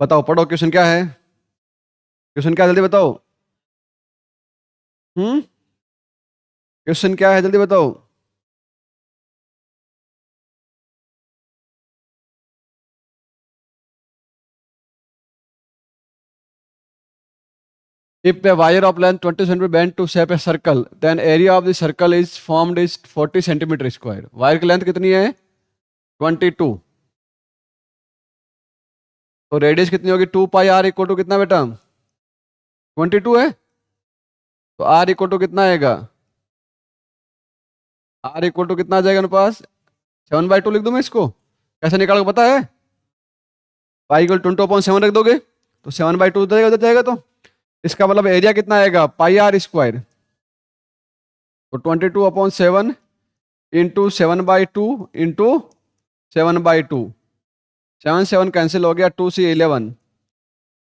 बताओ, पढ़ो क्वेश्चन क्या है। क्वेश्चन क्या है, जल्दी बताओ। क्वेश्चन क्या है, जल्दी बताओ। If a wire of length 20 cm bent to shape a circle, then area of the circle is formed is 40 cm square. Wire की लेंथ कितनी है? 22। तो रेडियस कितनी होगी? 2πr इक्वल टू कितना बेटा? 22 है। तो r इक्वल टू कितना आएगा? r इक्वल टू कितना आ जाएगा मेरे पास? 7/2 लिख दूं मैं इसको? कैसे निकालोगे पता है? पाई इक्वल 20/7 रख दोगे तो 7/2 उधर जाएगा। तो इसका मतलब एरिया कितना आएगा? πr²। तो 22/7 इंटू 7/2 इंटू 7/2। 7 कैंसिल हो गया, 2 से 11,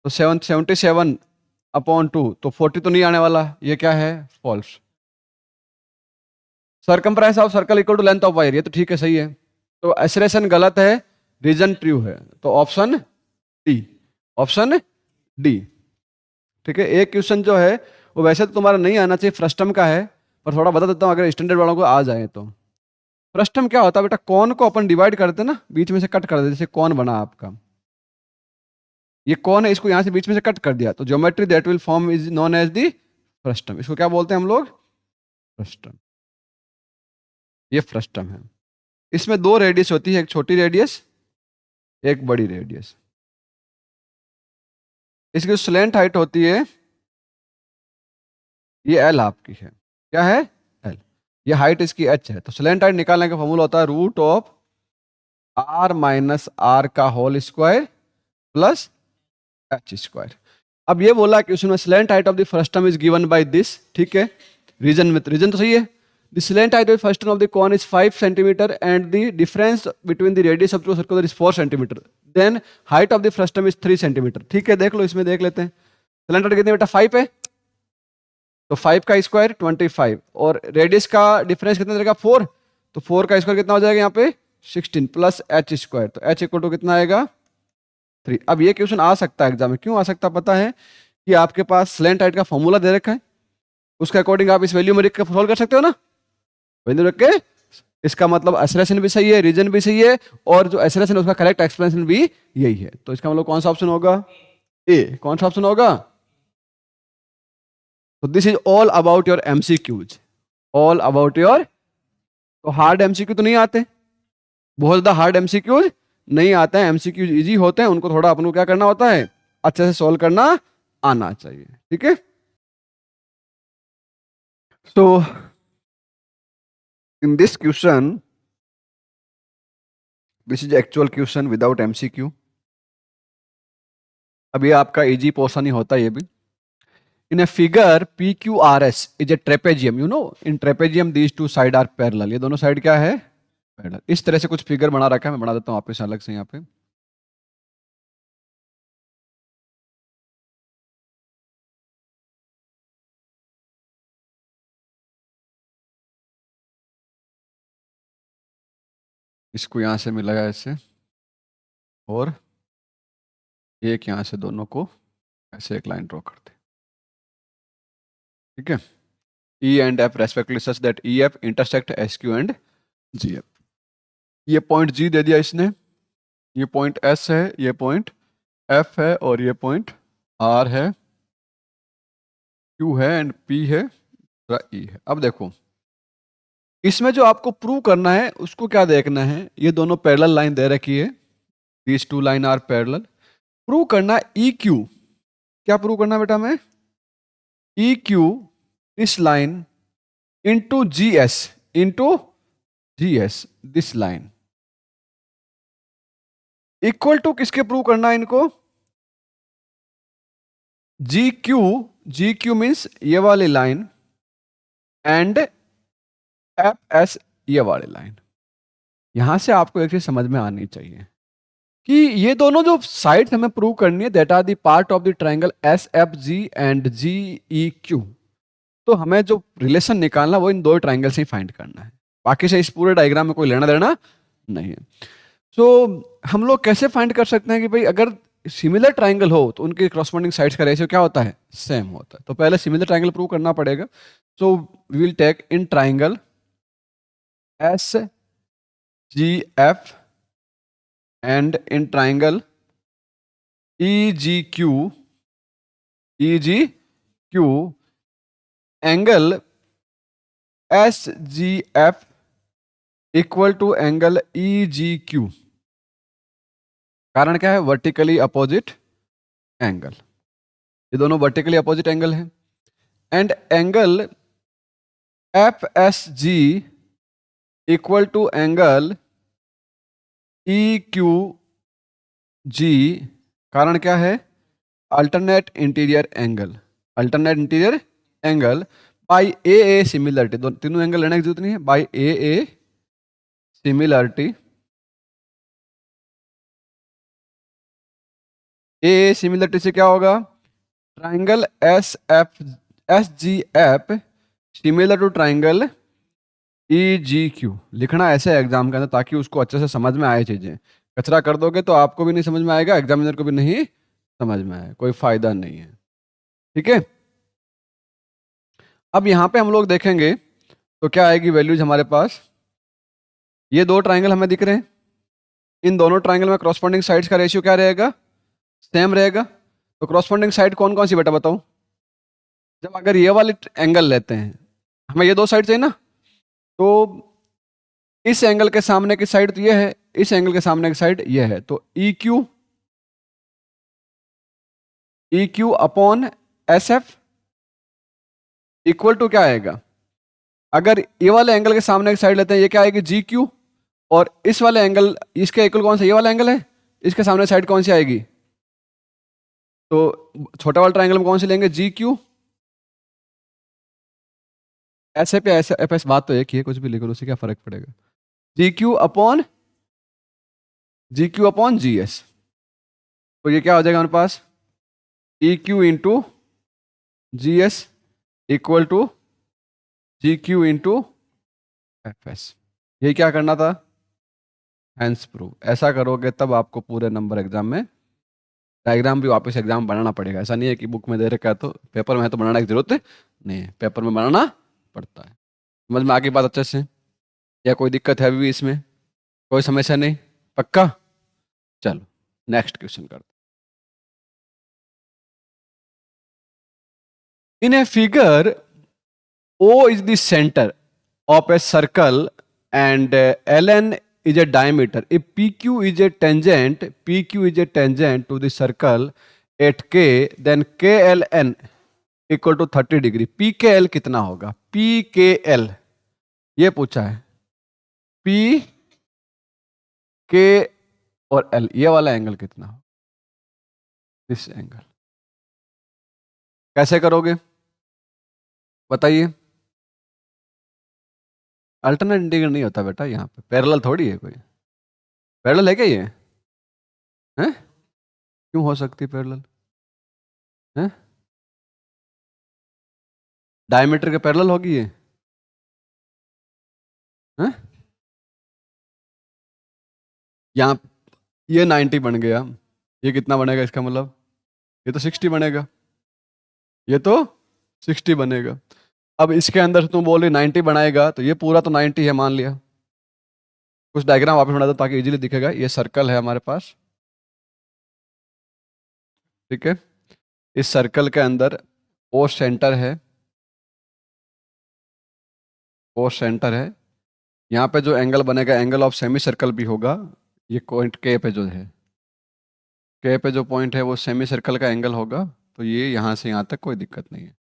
तो 77/2। तो 40 तो नहीं आने वाला, ये क्या है? False. Circumference of circle equal to length of wire, ये तो ठीक है, सही है। तो एसरेशन गलत है, रीजन ट्रू है। तो ऑप्शन डी, ऑप्शन डी। ठीक है, एक क्वेश्चन जो है वो वैसे तो तुम्हारा नहीं आना चाहिए, फ्रस्टम का है, पर थोड़ा बता देता हूँ अगर स्टैंडर्ड वालों को आ जाए तो। फ्रस्टम क्या होता है बेटा? कौन को अपन डिवाइड करते हैं ना, बीच में से कट कर देते, जैसे कौन बना आपका, ये कौन है, इसको यहां से बीच में से कट कर दिया, तो geometry that will form is known as the frustum. इसको क्या बोलते हैं हम लोग? फ्रस्टम। ये फ्रस्टम है। इसमें दो रेडियस होती है, एक छोटी रेडियस, एक बड़ी रेडियस। इसकी स्लैंट हाइट होती है, ये एल आपकी है। क्या है? एल। ये हाइट इसकी एच है। तो स्लैंट हाइट निकालने का फॉर्मूला होता है √r - r का whole square plus H square. अब ये बोला कि उसमें slant height of the frustum is given by this, ठीक है, रीजन में रीजन तो सही है। The slant height of frustum of the cone is 5 centimetre and the difference between the radius of two circular is 4 centimetre, then height of the frustum is 3 centimetre. ठीक है, देख लो, इसमें देख लेते हैं। स्लैंट हाइट कितनी बेटा, 5 है, तो 5 का स्क्वायर 25, और रेडियस का डिफरेंस कितना रहेगा 4, तो 4 का स्क्वायर कितना हो जाएगा यहाँ पे 16 प्लस एच स्क्वायर, तो एच इक्वल टू कितना आएगा 3। अब ये क्वेश्चन आ सकता है एग्जाम में, क्यों आ सकता है पता है, कि आपके पास स्लैंट हाइट का फॉर्मूला दे रखा है, उसके अकॉर्डिंग आप इस वैल्यू में लिख के सोल्व कर सकते हो ना, वैल्यू रख के। इसका मतलब एक्सप्रेशन भी सही है, रीजन भी सही है, और जो एक्सप्रेशन है उसका करेक्ट एक्सप्रेशन भी यही है। तो इसका मतलब कौन सा ऑप्शन होगा, ए। कौन सा ऑप्शन होगा, तो this is all about your MCQs, all about your. तो हार्ड एमसीक्यू तो नहीं आते, बहुत ज्यादा हार्ड एमसीक्यूज नहीं आते हैं, एमसीक्यूज इजी होते हैं, उनको थोड़ा अपन को क्या करना होता है, अच्छे से सॉल्व करना आना चाहिए, ठीक है। So in this question, this is actual question without MCQ. अब ये आपका इजी पोर्शन ही होता है ये भी। In a figure PQRS is a trapezium, you know, in trapezium these two side are parallel, ये दोनों साइड क्या है, पैरेलल। इस तरह से कुछ फिगर बना रखा है, मैं बना देता हूँ आपके अलग से यहाँ पे। इसको यहाँ से मिलाया ऐसे, और एक यहाँ से, दोनों को ऐसे एक लाइन ड्रॉ करते, ठीक है। E and F respectively such that EF intersect SQ and GF। ये पॉइंट G दे दिया इसने, ये पॉइंट S है, ये पॉइंट F है, और ये पॉइंट R है, Q है, एंड P है, E है। अब देखो इसमें जो आपको प्रूव करना है उसको क्या देखना है, ये दोनों पैरेलल लाइन दे रखी है, these two line are parallel. Prove करना ई क्यू, क्या प्रूव करना बेटा मैं, E Q this line into G S, into G S this line equal to किसके प्रूव करना है इनको, जी क्यू मीन्स ये वाली लाइन एंड एफ एस ये वाली लाइन। यहां से आपको एक चीज समझ में आनी चाहिए कि ये दोनों जो साइड्स हमें प्रूव करनी है, that are the part of the triangle S F G and G E Q. तो हमें जो रिलेशन निकालना वो इन दो ट्रायंगल से ही फाइंड करना है, बाकी से इस पूरे डायग्राम में कोई लेना देना नहीं है। सो हम लोग कैसे फाइंड कर सकते हैं कि भाई अगर सिमिलर ट्रायंगल हो तो उनके करस्पॉन्डिंग साइड्स का रेशियो क्या होता है, सेम होता है। तो पहले सिमिलर ट्रायंगल प्रूव करना पड़ेगा। So we will take in triangle S G F and in triangle EGQ, angle SGF equal to angle EGQ। कारण क्या है, वर्टिकली अपोजिट एंगल, ये दोनों वर्टिकली अपोजिट एंगल है। And angle FSG equal to angle EQG, कारण क्या है, alternate interior angle, alternate interior angle by A similarity, तीनों एंगल लेने की जरूरत नहीं है, by A similarity. A similarity से क्या होगा, triangle S G F similar to triangle E G Q. लिखना ऐसे है एग्जाम के अंदर ताकि उसको अच्छे से समझ में आए चीजें। कचरा कर दोगे तो आपको भी नहीं समझ में आएगा, एग्जामिनर को भी नहीं समझ में आए, कोई फायदा नहीं है, ठीक है। अब यहां पे हम लोग देखेंगे तो क्या आएगी वैल्यूज हमारे पास, ये दो ट्राइंगल हमें दिख रहे हैं, इन दोनों ट्राइंगल में क्रॉसपॉन्डिंग साइड्स का रेशियो क्या रहेगा, सेम रहेगा। तो क्रॉसपॉन्डिंग साइड कौन कौन सी बेटा बताओ, जब अगर ये वाले एंगल लेते हैं, हमें ये दो साइड चाहिए ना, तो इस एंगल के सामने की साइड तो ये है, इस एंगल के सामने की साइड ये है, तो E Q upon S F equal to क्या आएगा, अगर ये वाले एंगल के सामने की साइड लेते हैं ये क्या आएगी जी क्यू, और इस वाले एंगल इसके इक्वल कौन सा, ये वाला एंगल है, इसके सामने साइड कौन सी आएगी तो छोटा वाला ट्रायंगल में कौन से लेंगे, जी क्यू, ऐसे पे ऐसे एफ एस, बात तो एक ही है, कुछ भी लिखो, उससे क्या फर्क पड़ेगा, G Q upon G S. तो ये क्या हो जाएगा हमारे पास, E Q into G S equal to G Q into F S. ये क्या करना था, हैंस प्रूव। ऐसा करोगे तब आपको पूरे नंबर एग्जाम में, डायग्राम भी वापस एग्जाम में बनाना पड़ेगा। ऐसा नहीं है कि बुक में दे रखा है तो पेपर में है तो बनाने की जरूरत नहीं है, पेपर में बनाना पड़ता है। समझ में आगे बात अच्छे से, या कोई दिक्कत है अभी भी इसमें, कोई समस्या नहीं, पक्का। चलो नेक्स्ट क्वेश्चन करते। इन a figure O is the center of a circle and Ln is a diameter. If PQ is a tangent to the circle at K, then KLN equal to 30 degree. PKL कितना होगा, PKL ये पूछा है, P K और L, ये वाला एंगल कितना हो, दिस एंगल कैसे करोगे बताइए। अल्टरनेट इंटीग्रल नहीं होता बेटा, यहाँ पे पैरेलल थोड़ी है कोई, पैरेलल है क्या ये, हैं? क्यों हो सकती पैरेलल, हैं? डायमीटर के पैरेलल होगी ये, हैं? यहाँ ये 90 बन गया, ये कितना बनेगा इसका मतलब, ये तो 60 बनेगा, ये तो 60 बनेगा। अब इसके अंदर से तुम बोल रही 90 बनाएगा, तो ये पूरा तो 90 है मान लिया। कुछ डायग्राम वापस बना दो ताकि इजीली दिखेगा। ये सर्कल है हमारे पास, ठीक है। इस सर्कल के अंदर ओ सेंटर है, ओ सेंटर है। यहाँ पे जो एंगल बनेगा, एंगल ऑफ सेमी सर्कल भी होगा। ये पॉइंट के पे जो है, के पे जो पॉइंट है वो सेमी सर्कल का एंगल होगा। तो ये यहाँ से यहाँ तक कोई दिक्कत नहीं है।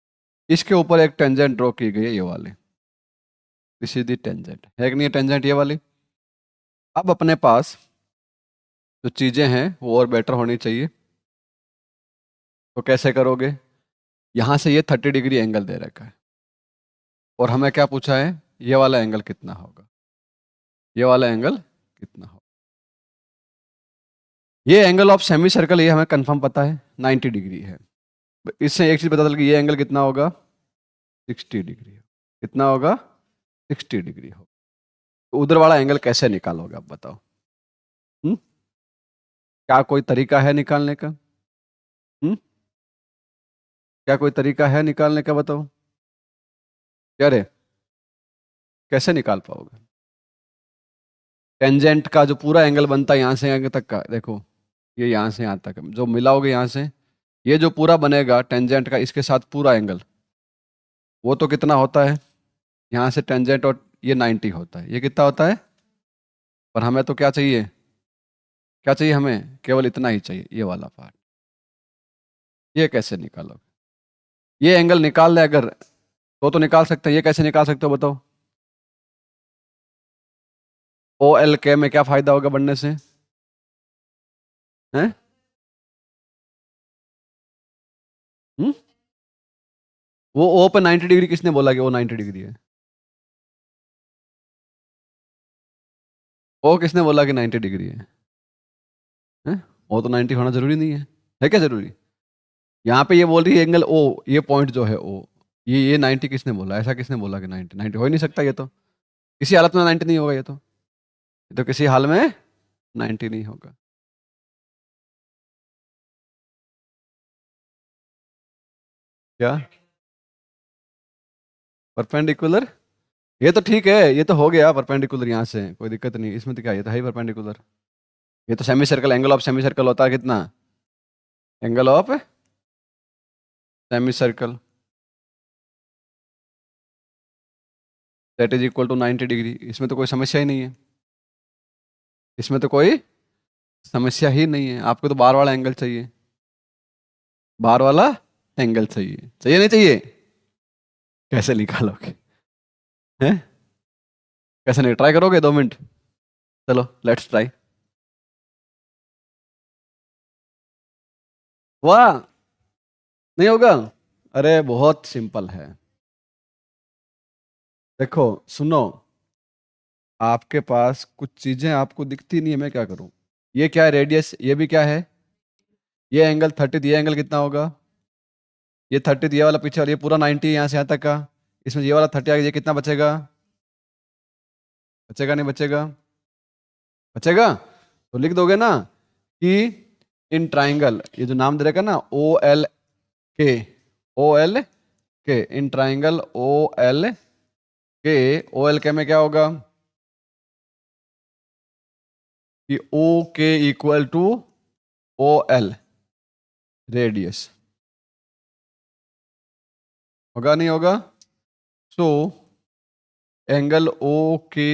इसके ऊपर एक टेंजेंट ड्रॉ की गई है, ये वाले, दिस इज द टेंजेंट है कि नहीं टेंजेंट, ये वाली। अब अपने पास जो चीज़ें हैं वो और बेटर होनी चाहिए। तो कैसे करोगे, यहाँ से ये 30 डिग्री एंगल दे रखा है और हमें क्या पूछा है, ये वाला एंगल कितना होगा, ये वाला एंगल कितना होगा। ये एंगल ऑफ सेमी सर्कल, ये हमें कंफर्म पता है 90 डिग्री है। इससे एक चीज पता चल कि ये एंगल कितना होगा, 60 डिग्री। कितना होगा, 60 डिग्री होगा। तो उधर वाला एंगल कैसे निकालोगे आप बताओ। हम्म? क्या कोई तरीका है निकालने का, क्या कोई तरीका है निकालने का, बताओ क्या रे, कैसे निकाल पाओगे। टेंजेंट का जो पूरा एंगल बनता है यहाँ से यहाँ तक का, देखो ये यहाँ से यहाँ तक जो मिलाओगे यहाँ से, ये जो पूरा बनेगा टेंजेंट का, इसके साथ पूरा एंगल, वो तो कितना होता है, यहाँ से टेंजेंट और ये 90 होता है। ये कितना होता है, पर हमें तो क्या चाहिए, क्या चाहिए हमें, केवल इतना ही चाहिए, ये वाला पार्ट। ये कैसे निकालोगे, ये एंगल निकाल ले अगर, तो निकाल सकते हैं। ये कैसे निकाल सकते हो बताओ। ओ एल के में क्या फायदा होगा बनने से, हैं? हम्म? वो ओ पे 90 डिग्री किसने बोला कि वो 90 डिग्री ओ किसने बोला कि 90 डिग्री हैं? वो तो 90 होना जरूरी नहीं है क्या जरूरी। यहाँ पे ये बोल रही है एंगल ओ, ये पॉइंट जो है ओ, ये 90 किसने बोला, ऐसा किसने बोला कि 90 90 हो ही नहीं सकता। ये तो किसी हालत में 90 नहीं होगा, ये तो किसी हाल में 90 नहीं होगा। क्या परपेंडिकुलर, ये तो ठीक है, ये तो हो गया परपेंडिकुलर, यहाँ से कोई दिक्कत नहीं, इसमें तो क्या, ये तो है ही परपेंडिकुलर। ये तो semi circle, angle of semi circle होता है कितना, angle of semi circle that is equal to 90 degree. इसमें तो कोई समस्या ही नहीं है, इसमें तो कोई समस्या ही नहीं है। आपको तो बार वाला एंगल चाहिए, बार वाला एंगल चाहिए, चाहिए नहीं चाहिए, कैसे निकालोगे, हैं? कैसे नहीं, ट्राई करोगे 2 मिनट, चलो लेट्स ट्राई। वाह, नहीं होगा? अरे बहुत सिंपल है। देखो सुनो, आपके पास कुछ चीजें आपको दिखती नहीं है, मैं क्या करूं? ये क्या है? रेडियस। ये भी क्या है? ये एंगल 30, ये एंगल कितना होगा? ये 30, ये वाला पीछे, और ये पूरा 90 यहाँ से यहाँ तक का। इसमें ये वाला 30 आ गया, ये कितना बचेगा? बचेगा नहीं बचेगा? बचेगा। तो लिख दोगे ना कि इन ट्राइंगल, ये जो नाम दे रखा ना ओ एल के, ओ एल के, इन ट्राइंगल ओ एल के, ओ एल के में क्या होगा कि O K equal to O L radius. होगा नहीं होगा? So angle O K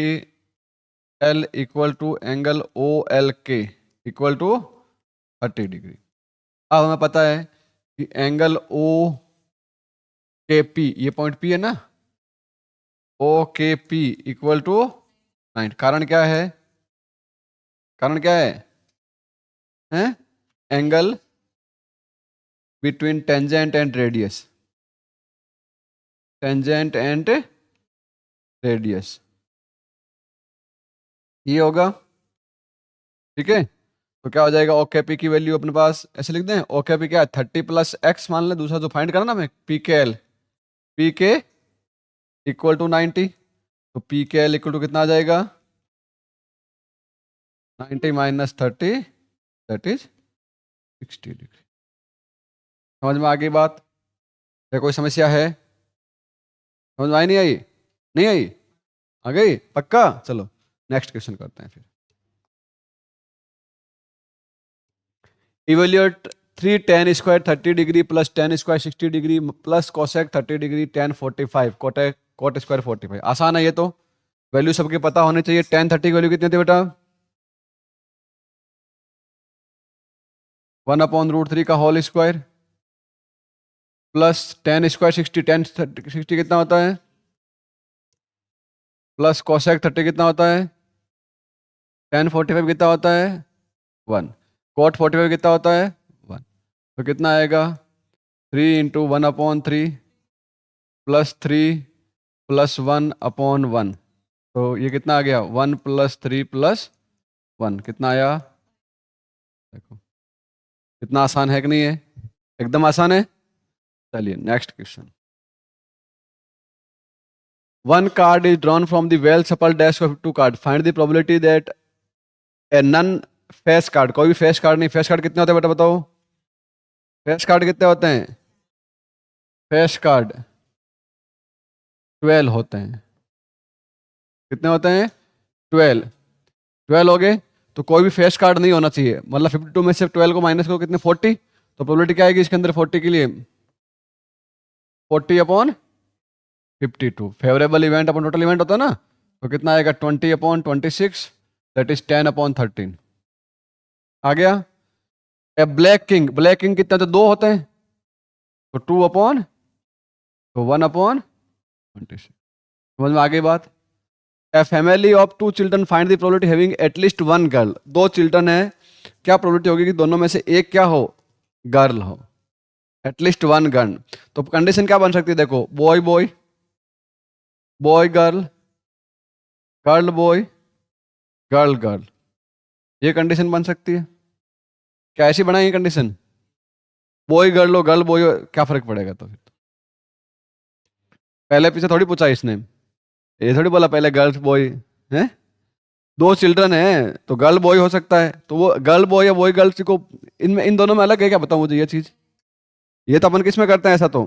L equal to angle O L K equal to 30 degree. अब हमें पता है कि एंगल ओ के पी, ये पॉइंट पी है ना, ओ के पी इक्वल टू 90। कारण क्या है? कारण क्या है? Angle between tangent and radius, tangent and radius, ये होगा। ठीक है, तो क्या हो जाएगा? ओ के पी की वैल्यू अपने पास ऐसे लिख दें, ओ के पी क्या है? 30 प्लस एक्स मान लें, दूसरा जो फाइंड करना ना हमें, पी के एल, पी के इक्वल टू 90। तो पी के एल इक्वल टू कितना आ जाएगा? 90 माइनस 30, दैट इज 60 डिग्री। समझ में आ गई बात? या कोई समस्या है? समझ में आई नहीं आई? नहीं आई? आ गई पक्का? चलो नेक्स्ट क्वेश्चन करते हैं फिर। Evaluate 3 tan square 30 degree plus tan square 60 degree plus cosec 30 degree tan 45 coat square 45। आसान है ये तो, वैल्यू सबके पता होनी चाहिए। tan 30 की वैल्यू कितनी थी बेटा? 1/√3 का whole square plus tan square 60, tan 60 कितना होता है? प्लस कोसेक 30 कितना होता है? tan 45 कितना होता है? 1। कोट 45 कितना होता है? 1। तो कितना आएगा? 3 × 1/3 प्लस 3 प्लस 1/1। तो ये कितना आ गया? 1 + 3 + 1 कितना आया? देखो कितना आसान है कि नहीं है? एकदम आसान है। चलिए next question. One card is drawn from the well shuffled deck of 2 cards. Find the probability that a none face card, कोई भी फेस कार्ड नहीं। फेस कार्ड कितने होते हैं बेटा बताओ? फेस कार्ड कितने होते हैं? फेस कार्ड 12 होते हैं। कितने होते हैं? 12। 12 हो गए, तो कोई भी फेस कार्ड नहीं होना चाहिए। मतलब 52 में से 12 को माइनस करो, कितने? 40। तो प्रोबेबिलिटी क्या आएगी इसके अंदर 40 के लिए? 40/52। फेवरेबल इवेंट अपन टोटल इवेंट होता है ना, तो कितना आएगा? 20/26, दैट इज 10/13। आ गया? ए ब्लैक किंग, ब्लैक किंग कितने होते हैं? 2 होते हैं, तो 2/, तो 1/26। समझ में आ गई बात? A family of 2 children find the probability having at least 1 girl. 2 children है, क्या प्रोबेबिलिटी होगी कि दोनों में से एक क्या हो? गर्ल हो। At least 1 girl. तो कंडीशन क्या बन सकती है? देखो, boy boy, boy girl, girl boy, girl girl, ये कंडीशन बन सकती है। क्या ऐसी बनाएंगे कंडीशन? बॉय गर्ल हो, गर्ल बॉय हो, क्या फर्क पड़ेगा? तो फिर तो पहले पीछे थोड़ी पूछा इसने, ये थोड़ी बोला पहले गर्ल्स बॉय है। 2 चिल्ड्रन है तो गर्ल बॉय हो सकता है, तो वो गर्ल बॉय या बॉय गर्ल्स को, इनमें इन दोनों में अलग है क्या? बताओ मुझे ये चीज। ये तो अपन किस में करते हैं ऐसा? तो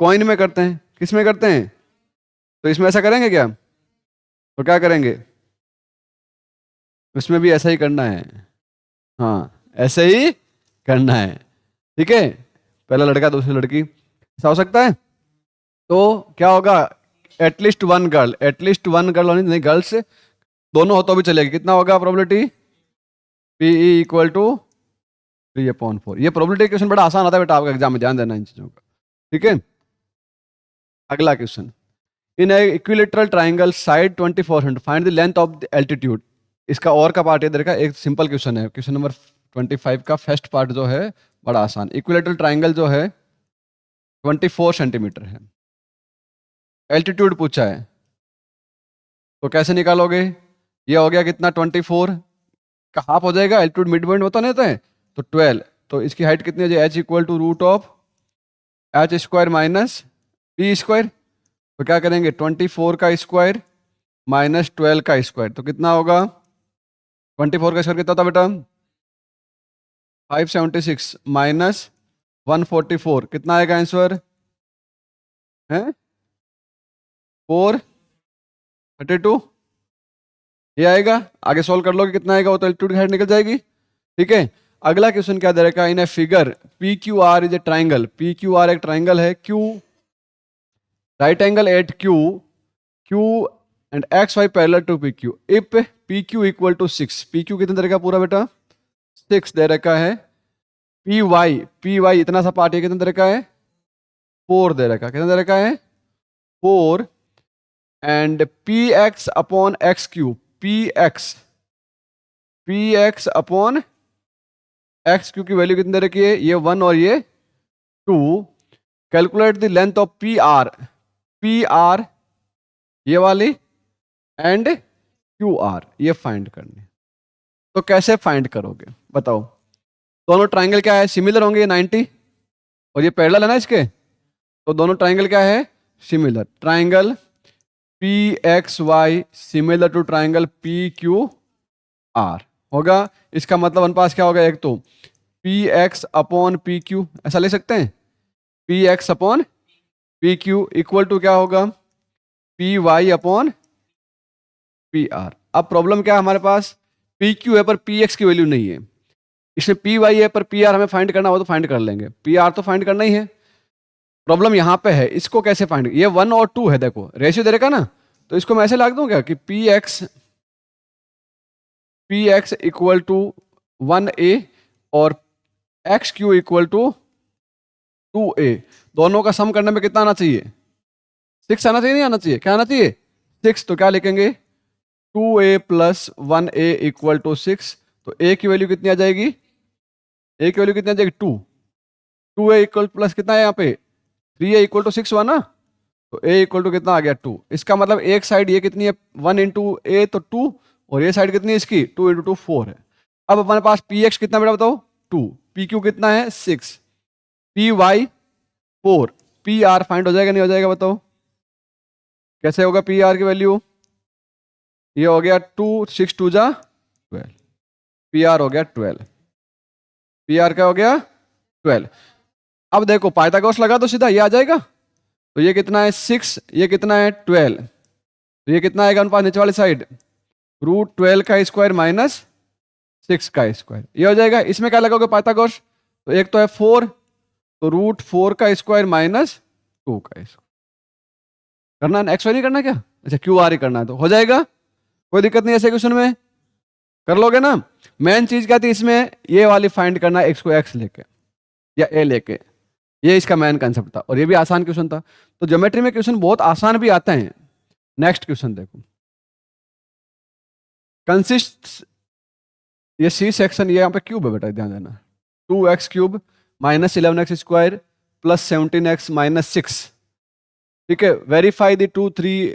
कॉइन में करते हैं। किस में करते हैं? तो इसमें ऐसा करेंगे क्या? तो क्या करेंगे? इसमें भी ऐसा ही करना है। हाँ, ऐसे ही करना है। ठीक है, पहला लड़का दूसरी लड़की, ऐसा हो सकता है। तो क्या होगा? एटलीस्ट 1 गर्ल, एटलीस्ट 1 गर्ल होनी नहीं, गर्ल्स दोनों हो तो भी चलेगी। कितना होगा प्रोबेबिलिटी? PE equal to 3/4। ये प्रोबेबिलिटी क्वेश्चन बड़ा आसान आता है बेटा आपका एग्जाम में, ध्यान देना इन चीजों का। ठीक है, अगला question. In equilateral triangle side 2400 find the length of the altitude. इसका और का पार्ट इधर का एक सिंपल क्वेश्चन है, क्वेश्चन नंबर 25 का फर्स्ट पार्ट जो है बड़ा आसान। इक्विलेटरल ट्राइंगल जो है 24 सेंटीमीटर है। एल्टीट्यूड पूछा है, तो कैसे निकालोगे? ये हो गया कितना, 24 का हाफ हो जाएगा, एल्टीट्यूड मिड पॉइंट होता नहीं होता है, तो 12। तो इसकी हाइट कितनी हो जाए, h equal to root of H square minus P square. तो क्या करेंगे, 24 का स्क्वायर माइनस 12 का स्क्वायर, तो कितना होगा, 24 का स्क्वायर कितना था बेटा, 576 माइनस 144, कितना आएगा आंसर है, 432, ये आएगा। आगे सॉल्व कर लोगे कितना आएगा, वो तो एल्टीट्यूड की हाइट निकल जाएगी। ठीक है, अगला क्वेश्चन क्या दे रखा है, in a figure P Q R is a triangle. P Q R एक ट्राइंगल है, Q right angle at Q, Q and X Y parallel to P Q, if P Q equal to 6। P Q कितने दे रखा पूरा बेटा, 6 दे रखा है। पी वाई इतना सा पार्ट है, कितना दे रखा है, 4 दे रखा, कितना दे रखा है, 4। And P X upon x Q, P X upon x Q की वैल्यू कितनी दे रखी है, ये 1 और ये 2। Calculate the length of P R ये वाली एंड क्यू आर, ये फाइंड करनी। तो कैसे फाइंड करोगे बताओ? दोनों ट्राइंगल क्या है, सिमिलर होंगे, 90 और ये पैरेलल है ना इसके, तो दोनों ट्राइंगल क्या है, similar. Triangle P X Y similar to triangle P Q R होगा। इसका मतलब अनुपात क्या होगा, एक तो P X upon P Q, ऐसा ले सकते हैं, P X upon P Q equal to क्या होगा, P Y upon P R. अब प्रॉब्लम क्या है हमारे पास, पी क्यू है पर पी एक्स की वैल्यू नहीं है, इसमें पी वाई है पर पी आर हमें फाइंड करना हो तो फाइंड कर लेंगे, पी आर तो फाइंड करना ही है। प्रॉब्लम यहां पे है, इसको कैसे फाइंड, ये 1 और 2 है, देखो रेशियो दे रखा ना, तो इसको मैं ऐसे लाग दूं क्या कि P x equal to 1a और x Q equal to 2a, दोनों का सम करने में कितना आना चाहिए, 6 आना चाहिए, नहीं आना चाहिए, क्या आना चाहिए, 6। तो क्या लिखेंगे, 2a plus 1a equal to 6। तो a की वैल्यू कितनी आ जाएगी, a की वैल्यू कितनी आ जाएगी, 2। 2a इक्वल प्लस कितना है यहाँ पे, 3a इक्वल टू 6 हुआ ना, तो a इक्वल टू कितना आ गया, 2। इसका मतलब एक साइड ये कितनी है, 1 इंटू ए तो 2, और ये साइड कितनी है इसकी, 2 इंटू 2 4 है। अब हमारे पास पी एक्स कितना बेटा बताओ, 2, पी क्यू कितना है 6, P Y 4, P R find हो जाएगा नहीं हो जाएगा बताओ, कैसे होगा पी आर की वैल्यू, ये हो गया 2, 6 2 जा 12, पी आर हो गया 12, पी आर क्या हो गया 12। अब देखो पाइथागोरस लगा तो सीधा ये आ जाएगा, तो ये कितना है 6, ये कितना है 12, तो ये कितना आएगा अनुपात नीचे वाली साइड, रूट 12 का स्क्वायर माइनस 6 का स्क्वायर, ये हो जाएगा। इसमें क्या लगाओगे पाइथागोरस, तो एक तो है 4, तो रूट 4 का स्क्वायर माइनस 2 का स्क्वायर, करना है एक्स वाई नहीं करना क्या, अच्छा क्यू आर ही करना है, तो हो जाएगा, कोई दिक्कत नहीं ऐसे क्वेश्चन में कर लोगे ना। मेन चीज क्या थी इसमें, ये वाली फाइंड करना, एक्स को एक्स लेके या ए लेके, ये इसका मेन कंसेप्ट था, और ये भी आसान क्वेश्चन था। तो ज्योमेट्री में क्वेश्चन बहुत आसान भी आते हैं। नेक्स्ट क्वेश्चन देखो, कंसिस्ट, ये सी सेक्शन, ये यहाँ पे क्यूब है बेटा, ध्यान देना, 2x cube minus 11x square plus 17x minus 6। ठीक है, verify the 2 3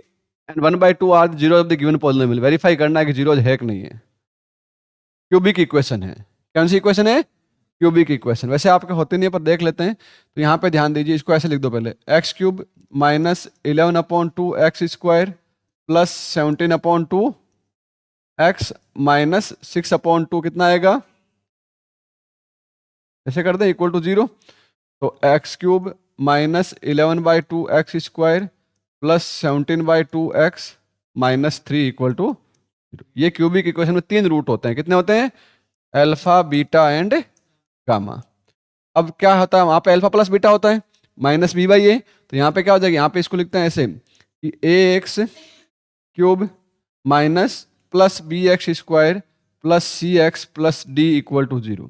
and 1/2 are the zero of the given polynomial, verify करना है कि जीरो है कि नहीं है। क्यूबिक इक्वेशन है, कौन सी इक्वेशन है, क्यूबिक इक्वेशन। वैसे आपके होते नहीं है पर देख लेते हैं, तो यहाँ पे ध्यान दीजिए, इसको ऐसे लिख दो पहले, x cube minus 11/2 X square plus 17/2 X minus 6/2 कितना आएगा, ऐसे कर दें इक्वल टू 0। तो X cube minus 11/2 X square plus 17/2 X minus 3 equal to 0। ये क्यूबिक इक्वेशन में 3 रूट होते हैं, कितने होते हैं, अल्फा बीटा एंड गामा। अब क्या होता है, वहां पे अल्फा प्लस बीटा होता है, माइनस बी बाई ए, तो यहाँ पे क्या हो जाएगा, यहाँ पे इसको लिखते हैं ऐसे कि a x cube minus plus b x square plus c x plus d equal to 0।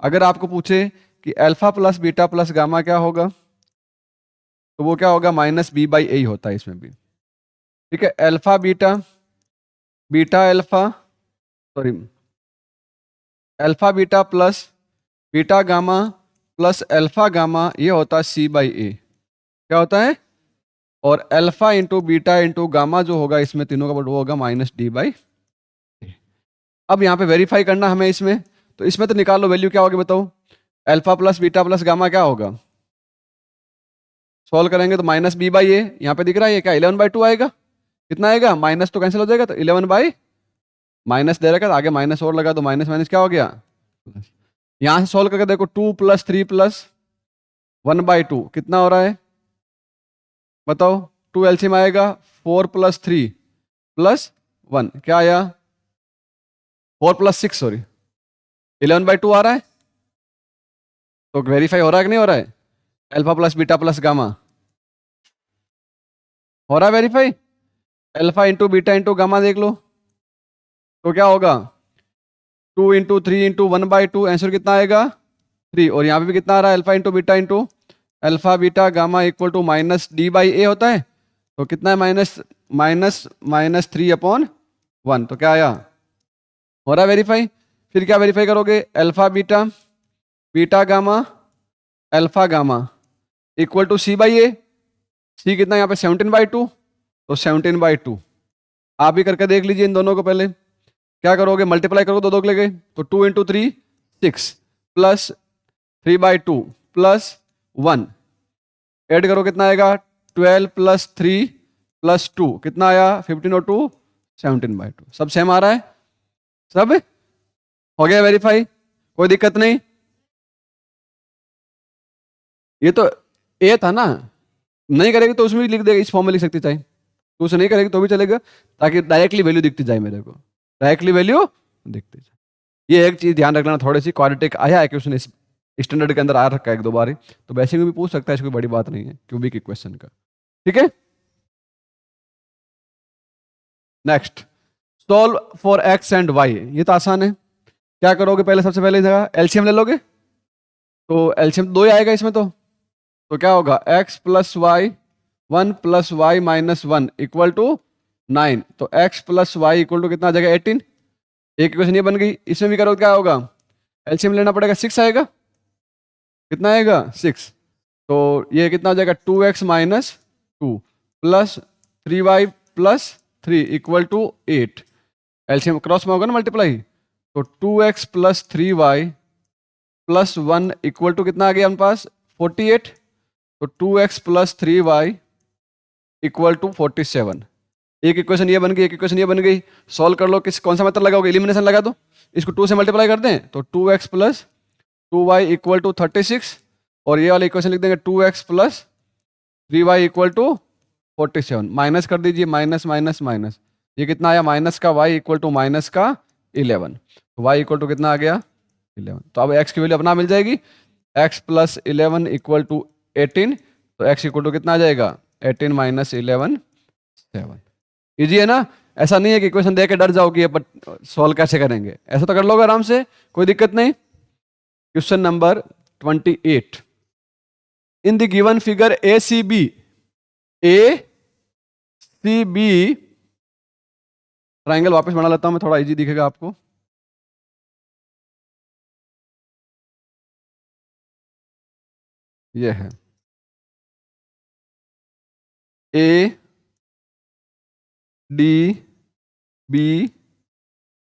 अगर आपको पूछे कि alpha plus beta plus gamma क्या होगा, तो वो क्या होगा, माइनस बी बाई ए होता है इसमें भी। ठीक है, alpha beta, beta alpha, sorry alpha beta plus beta gamma plus alpha gamma, ये होता है सी बाई ए। क्या होता है, और alpha into beta into gamma जो होगा इसमें तीनों का वो होगा -d/। अब यहाँ पे वेरीफाई करना हमें इसमें, तो इसमें तो निकाल लो वैल्यू क्या होगी बताओ। Alpha plus beta plus gamma क्या होगा, सॉल्व करेंगे तो -b/a, यहाँ पे दिख रहा है ये क्या 11/2 आएगा। कितना आएगा, माइनस तो कैंसिल हो जाएगा, तो 11 माइनस दे रखा है, आगे माइनस और लगा, तो माइनस माइनस क्या हो गया। यहां से सॉल्व करके देखो 2 + 3 + 1/2 कितना हो रहा है बताओ। 2 एलसीएम आएगा, 4 + 3 + 1 क्या आया, 4 + 6 सॉरी 11/2 आ रहा है। तो वेरीफाई हो रहा है कि नहीं हो रहा है, alpha plus beta plus gamma हो रहा है verify. Alpha into beta into gamma देख लो तो क्या होगा, 2 × 3 × 1/2 आंसर कितना आएगा 3। और यहाँ पे भी कितना आ रहा है, alpha into beta into alpha beta gamma equal to -d/a होता है। तो कितना है, -3/1, तो क्या आया, हो रहा है वेरीफाई। फिर क्या वेरीफाई करोगे, alpha beta beta gamma alpha gamma equal to c/a। C कितना यहाँ पे 17/2, तो 17/2 आप ही करके देख लीजिए इन दोनों को। पहले क्या करोगे, मल्टीप्लाई करोगे दो दो के लेके, तो 2 × 3 6 प्लस 3/2 प्लस 1 ऐड करो कितना आएगा, 12 + 3 + 2 कितना आया 15 और 2 17/2। सब सेम आ रहा है, सब हो गया वेरीफाई, कोई दिक्कत नहीं। ये तो ए था ना, नहीं करेगी तो उसमें भी लिख देगा, इस फॉर्म में लिख सकती चाहे, तो उसे नहीं करेगी तो भी चलेगा, ताकि डायरेक्टली वैल्यू दिखती जाए मेरे को, डायरेक्टली वैल्यू दिखती जाए। ये एक चीज ध्यान रखना, थोड़ी सी क्वाड्रेटिक आया है क्वेश्चन इस स्टैंडर्ड के अंदर आ रखा है एक दो बार ही, तो वैसे में भी पूछ सकता है, इसको बड़ी बात नहीं है क्यूबिक इक्वेशन का। ठीक है, next, solve for X and Y. ये तो आसान है, क्या करोगे, पहले सबसे पहले जगह एलसीएम ले लोगे, तो एलसीएम 2 ही आएगा इसमें, तो क्या होगा x + y 1 + y - 1 = 9। तो x + y = कितना आ जाएगा 18। एक इक्वेशन ये बन गई। इसमें भी करो क्या होगा, एलसीएम लेना पड़ेगा, 6 आएगा, कितना आएगा 6। तो ये कितना हो जाएगा 2x - 2 plus 3y + 3 = 8। LCM cross में होगा ना मल्टीप्लाई, तो 2x + 3y + 1 = कितना आ गया हमारे पास 48। तो 2x + 3y = 47। एक इक्वेशन ये बन गई, एक इक्वेशन ये बन गई। सॉल्व कर लो, किस कौन सा मेथड लगाओगे, एलिमिनेशन लगा दो। इसको 2 से मल्टीप्लाई कर दें तो 2x + 2y = 36, और ये वाली इक्वेशन लिख देंगे 2x + 3y = 47। माइनस कर दीजिए, माइनस माइनस माइनस, ये कितना आया माइनस का y = -11। तो y = कितना आ गया 11। तो अब x की वैल्यू अपना मिल जाएगी, x + 11 = 18। तो x = कितना आ जाएगा 18 - 11 7। इजी है ना, ऐसा नहीं है कि इक्वेशन देख के डर जाओ कि सॉल्व कैसे करेंगे, ऐसा तो कर लोगे आराम से, कोई दिक्कत नहीं। Question number 28, in the given figure ACB triangle वापस बना लेता हूं मैं, थोड़ा इजी दिखेगा आपको। ये है ADB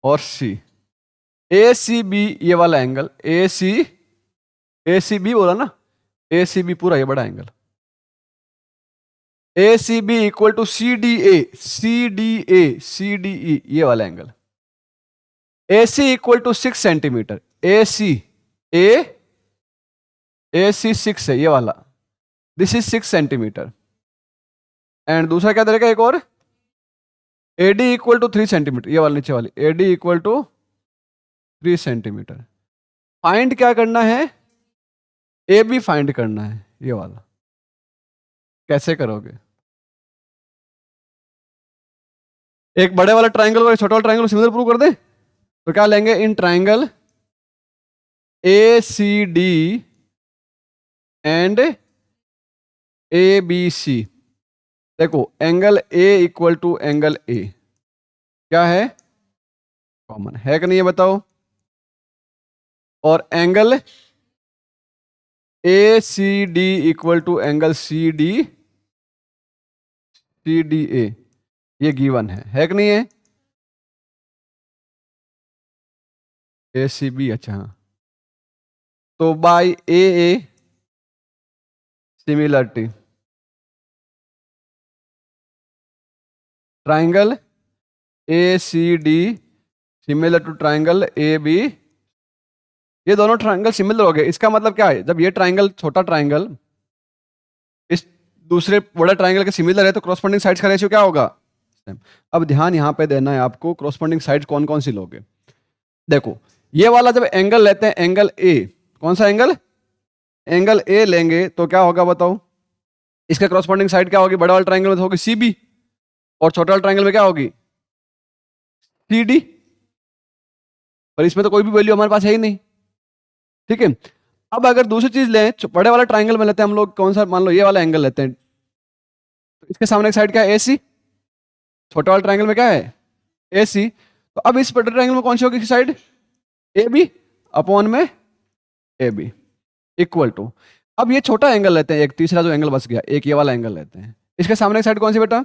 और C। ACB ये वाला एंगल, ACB बोला ना, ACB पूरा ये बड़ा एंगल, ACB = CDE ये वाला एंगल। AC = 6 सेंटीमीटर, AC 6 है ये वाला, दिस इज 6 सेंटीमीटर। एंड दूसरा क्या देगा एक और, AD = 3 सेंटीमीटर, ये वाला नीचे वाली AD = 3 सेंटीमीटर। फाइंड क्या करना है, AB फाइंड करना है, ये वाला कैसे करोगे, एक बड़े वाला ट्राइंगल और एक छोटा वाला ट्राइंगल सिमिलर प्रूव कर दे। तो क्या लेंगे, in triangle ACD and ABC, देखो एंगल A = एंगल A क्या है, कॉमन है कि नहीं ये बताओ। और angle A C D equal to angle C D A, ये गिवन है कि नहीं है? ए सी बी, अच्छा हाँ। तो by A similarity triangle A C D similar to triangle A B, ये दोनों ट्राइंगल सिमिलर हो गए। इसका मतलब क्या है, जब ये ट्राइंगल छोटा ट्राइंगल इस दूसरे बड़ा ट्राइंगल के सिमिलर है तो क्रॉसपोंडिंग साइड्स का रेशियो क्या होगा? सेम। अब ध्यान यहां पे देना है आपको, क्रॉसपोंडिंग साइड्स कौन कौन सी लोगे। देखो ये वाला जब एंगल लेते हैं, एंगल ए, कौन सा एंगल? एंगल ए लेंगे तो क्या होगा बताओ? इसका क्रॉसपोंडिंग साइड क्या होगी? बड़ा वाला ट्राइंगल में तो होगी सी बी, और छोटा वाला ट्राइंगल में क्या होगी? C D. पर इसमें तो कोई भी वैल्यू हमारे पास है ही नहीं, ठीक है। अब अगर दूसरी चीज लें, बड़े वाला ट्राइंगल में लेते हैं हम लोग, कौन सा? मान लो ये वाला एंगल लेते हैं, तो इसके सामने एक साइड क्या है? ए सी। छोटा वाला ट्राइंगल में क्या है? ए सी। तो अब इस बड़े ट्राइंगल में कौन सी होगी साइड? ए बी अपॉन में ए बी इक्वल टू, अब ये छोटा एंगल लेते हैं, एक तीसरा जो एंगल बच गया, एक ये वाला एंगल लेते हैं, इसके सामने एक साइड कौन सी बेटा?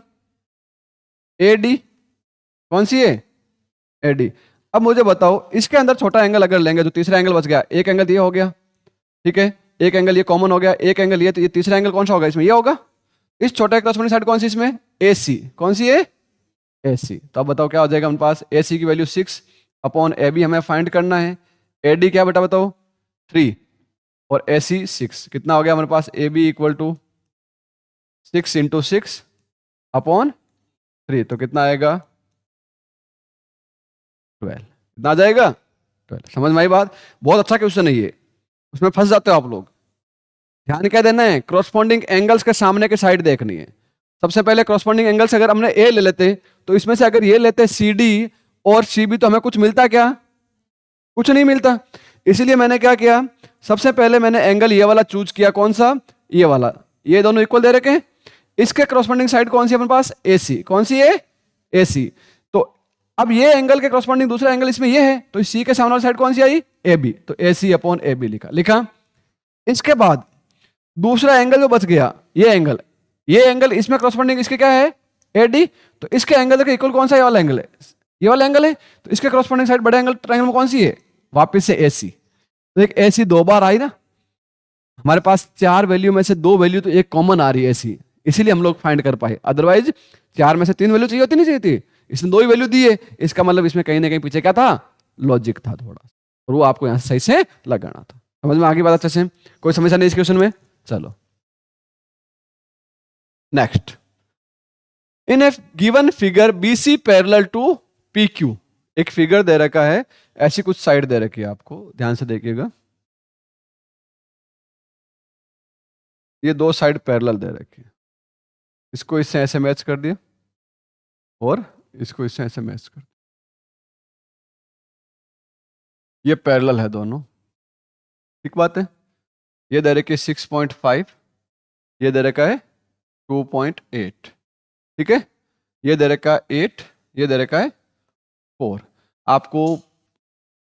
A D. कौन सी है? A D. अब मुझे बताओ इसके अंदर छोटा एंगल अगर लेंगे, जो तीसरा एंगल बच गया, एक एंगल ये हो गया, ठीक है, एक एंगल ये कॉमन हो गया, एक एंगल ये, तो ये तीसरा एंगल कौन सा होगा इसमें? ये होगा। इस छोटे क्रॉसपोंडिंग साइड कौन सी इसमें? ए सी। कौन सी है? ए सी। तो अब बताओ क्या हो जाएगा हमारे पास? ए सी की वैल्यू 6 अपॉन ए बी हमें फाइंड करना है। ए डी क्या बेटा बताओ? 3 और ए सी 6, कितना हो गया हमारे पास? A B equal to 6 into 6 upon 3, तो कितना आएगा? 12। कितना आ जाएगा? 12। समझ में आई बात? बहुत अच्छा क्वेश्चन है ये, उसमें फंस जाते हो आप लोग। ध्यान क्या देना है? क्रॉसपोंडिंग एंगल्स के सामने की साइड देखनी है। सबसे पहले क्रॉसपोंडिंग एंगल्स अगर हमने ए ले लेते, तो इसमें से अगर ये लेते सी डी और सी बी, तो हमें कुछ मिलता क्या? कुछ नहीं मिलता। इसीलिए मैंने क्या किया, सबसे पहले मैंने एंगल ये वाला चूज किया। कौन सा? ये वाला। ये दोनों इक्वल दे रखे हैं। इसके क्रॉसपोंडिंग साइड कौन सी है अपने पास? ए सी। कौन सी है? ए सी। तो अब ये एंगल के क्रॉसपोंडिंग दूसरा एंगल इसमें ये है, तो सी के सामने वाली साइड कौन सी आई? A B. तो ए सी अपॉन ए बी लिखा। इसके बाद दूसरा एंगल जो बच गया, ये एंगल इसमें क्रॉसपोंडिंग इसके क्या है? A D. तो इसके एंगल के इक्वल कौन सा? ये वाला एंगल है, ये वाला एंगल है। तो इसके क्रॉसपोंडिंग साइड बड़े एंगल ट्रायंगल में कौन सी है? वापस से ए सी। तो एक ए सी 2 बार आई ना, हमारे पास 4 वैल्यू में से 2 वैल्यू तो एक कॉमन आ रही है ऐसी, इसीलिए हम लोग फाइंड कर पाए। अदरवाइज 4 में से 3 वैल्यू चाहिए होती, नहीं चाहिए थी, इसने 2 ही वैल्यू दी है। इसका मतलब इसमें कहीं ना कहीं पीछे क्या था? लॉजिक था थोड़ा, और वो आपको यहां से सही से लगाना था। समझ में आगे बात अच्छे से? कोई समस्या नहीं इस क्वेश्चन में? चलो next. In a given figure B C parallel to P Q, एक फिगर दे रखा है, ऐसी कुछ साइड दे रखी है आपको, ध्यान से देखिएगा। ये 2 साइड पैरेलल दे रखी है, इसको इससे ऐसे मैच कर दिया और इसको इससे ऐसे मैच कर दिया। ये पैरेलल है दोनों, ठीक बात है। ये दे रखी है 6.5, ये दे रखा है 2.8, ठीक है। ये दे रखा है 8, ये दे रखा है 4। आपको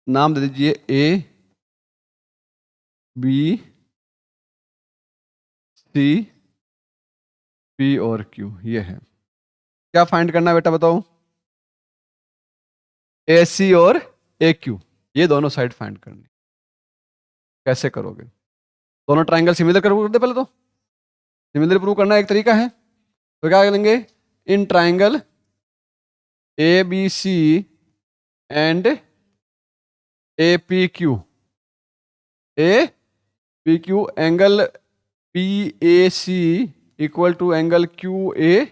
नाम दे दीजिए ए बी सी पी और क्यू, ये है। क्या फाइंड करना है बेटा बताओ? ए सी और ए क्यू, ये दोनों साइड फाइंड करनी। कैसे करोगे? दोनों ट्राइंगल सिमिलर कर दे पहले तो। सिमिलर प्रूव करना एक तरीका है, तो क्या करेंगे? In triangle A B C and A P Q, A P Q angle P A C equal to angle Q A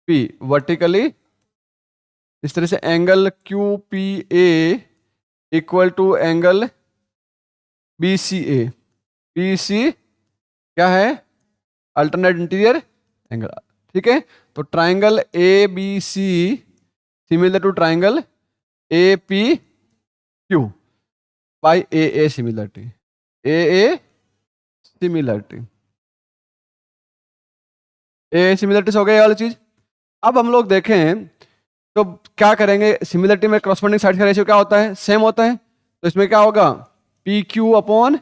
P vertically. इस तरह से angle Q P A equal to angle B C A. B C क्या है? अल्टरनेट इंटीरियर एंगल, ठीक है। तो triangle A B C similar to triangle A P Q by A similarity, A similarity, A similarity से हो गया ये वाली चीज। अब हम लोग देखें तो क्या करेंगे, सिमिलरिटी में क्रॉसपोंडिंग साइड का रेशियो क्या होता है? सेम होता है। तो इसमें क्या होगा? पी क्यू अपॉन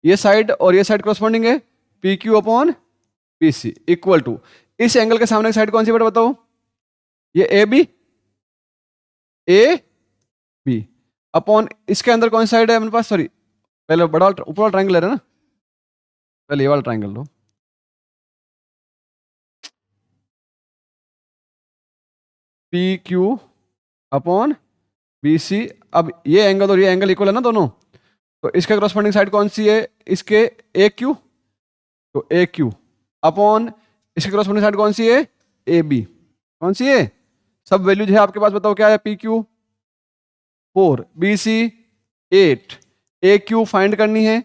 ये साइड और ये साइड करस्पॉन्डिंग है P Q upon B C equal to, इस एंगल के सामने की साइड कौन सी बेटा बताओ? ये ए बी अपॉन इसके अंदर कौन सी साइड है अपने पास? सॉरी, पहले बड़ा ऊपर वाला ट्रायंगल ले रहे हैं ना, पहले ये वाला ट्रायंगल लो। P Q upon B C, अब ये एंगल और ये एंगल इक्वल है ना दोनों, तो इसके करस्पॉन्डिंग साइड कौन सी है? इसके ए क्यू, तो ए क्यू अपॉन इसके करस्पॉन्डिंग साइड कौन सी है? A B. कौन सी है? सब वैल्यूज है आपके पास, बताओ क्या है? पी क्यू 4, बी सी 8, ए क्यू फाइंड करनी है,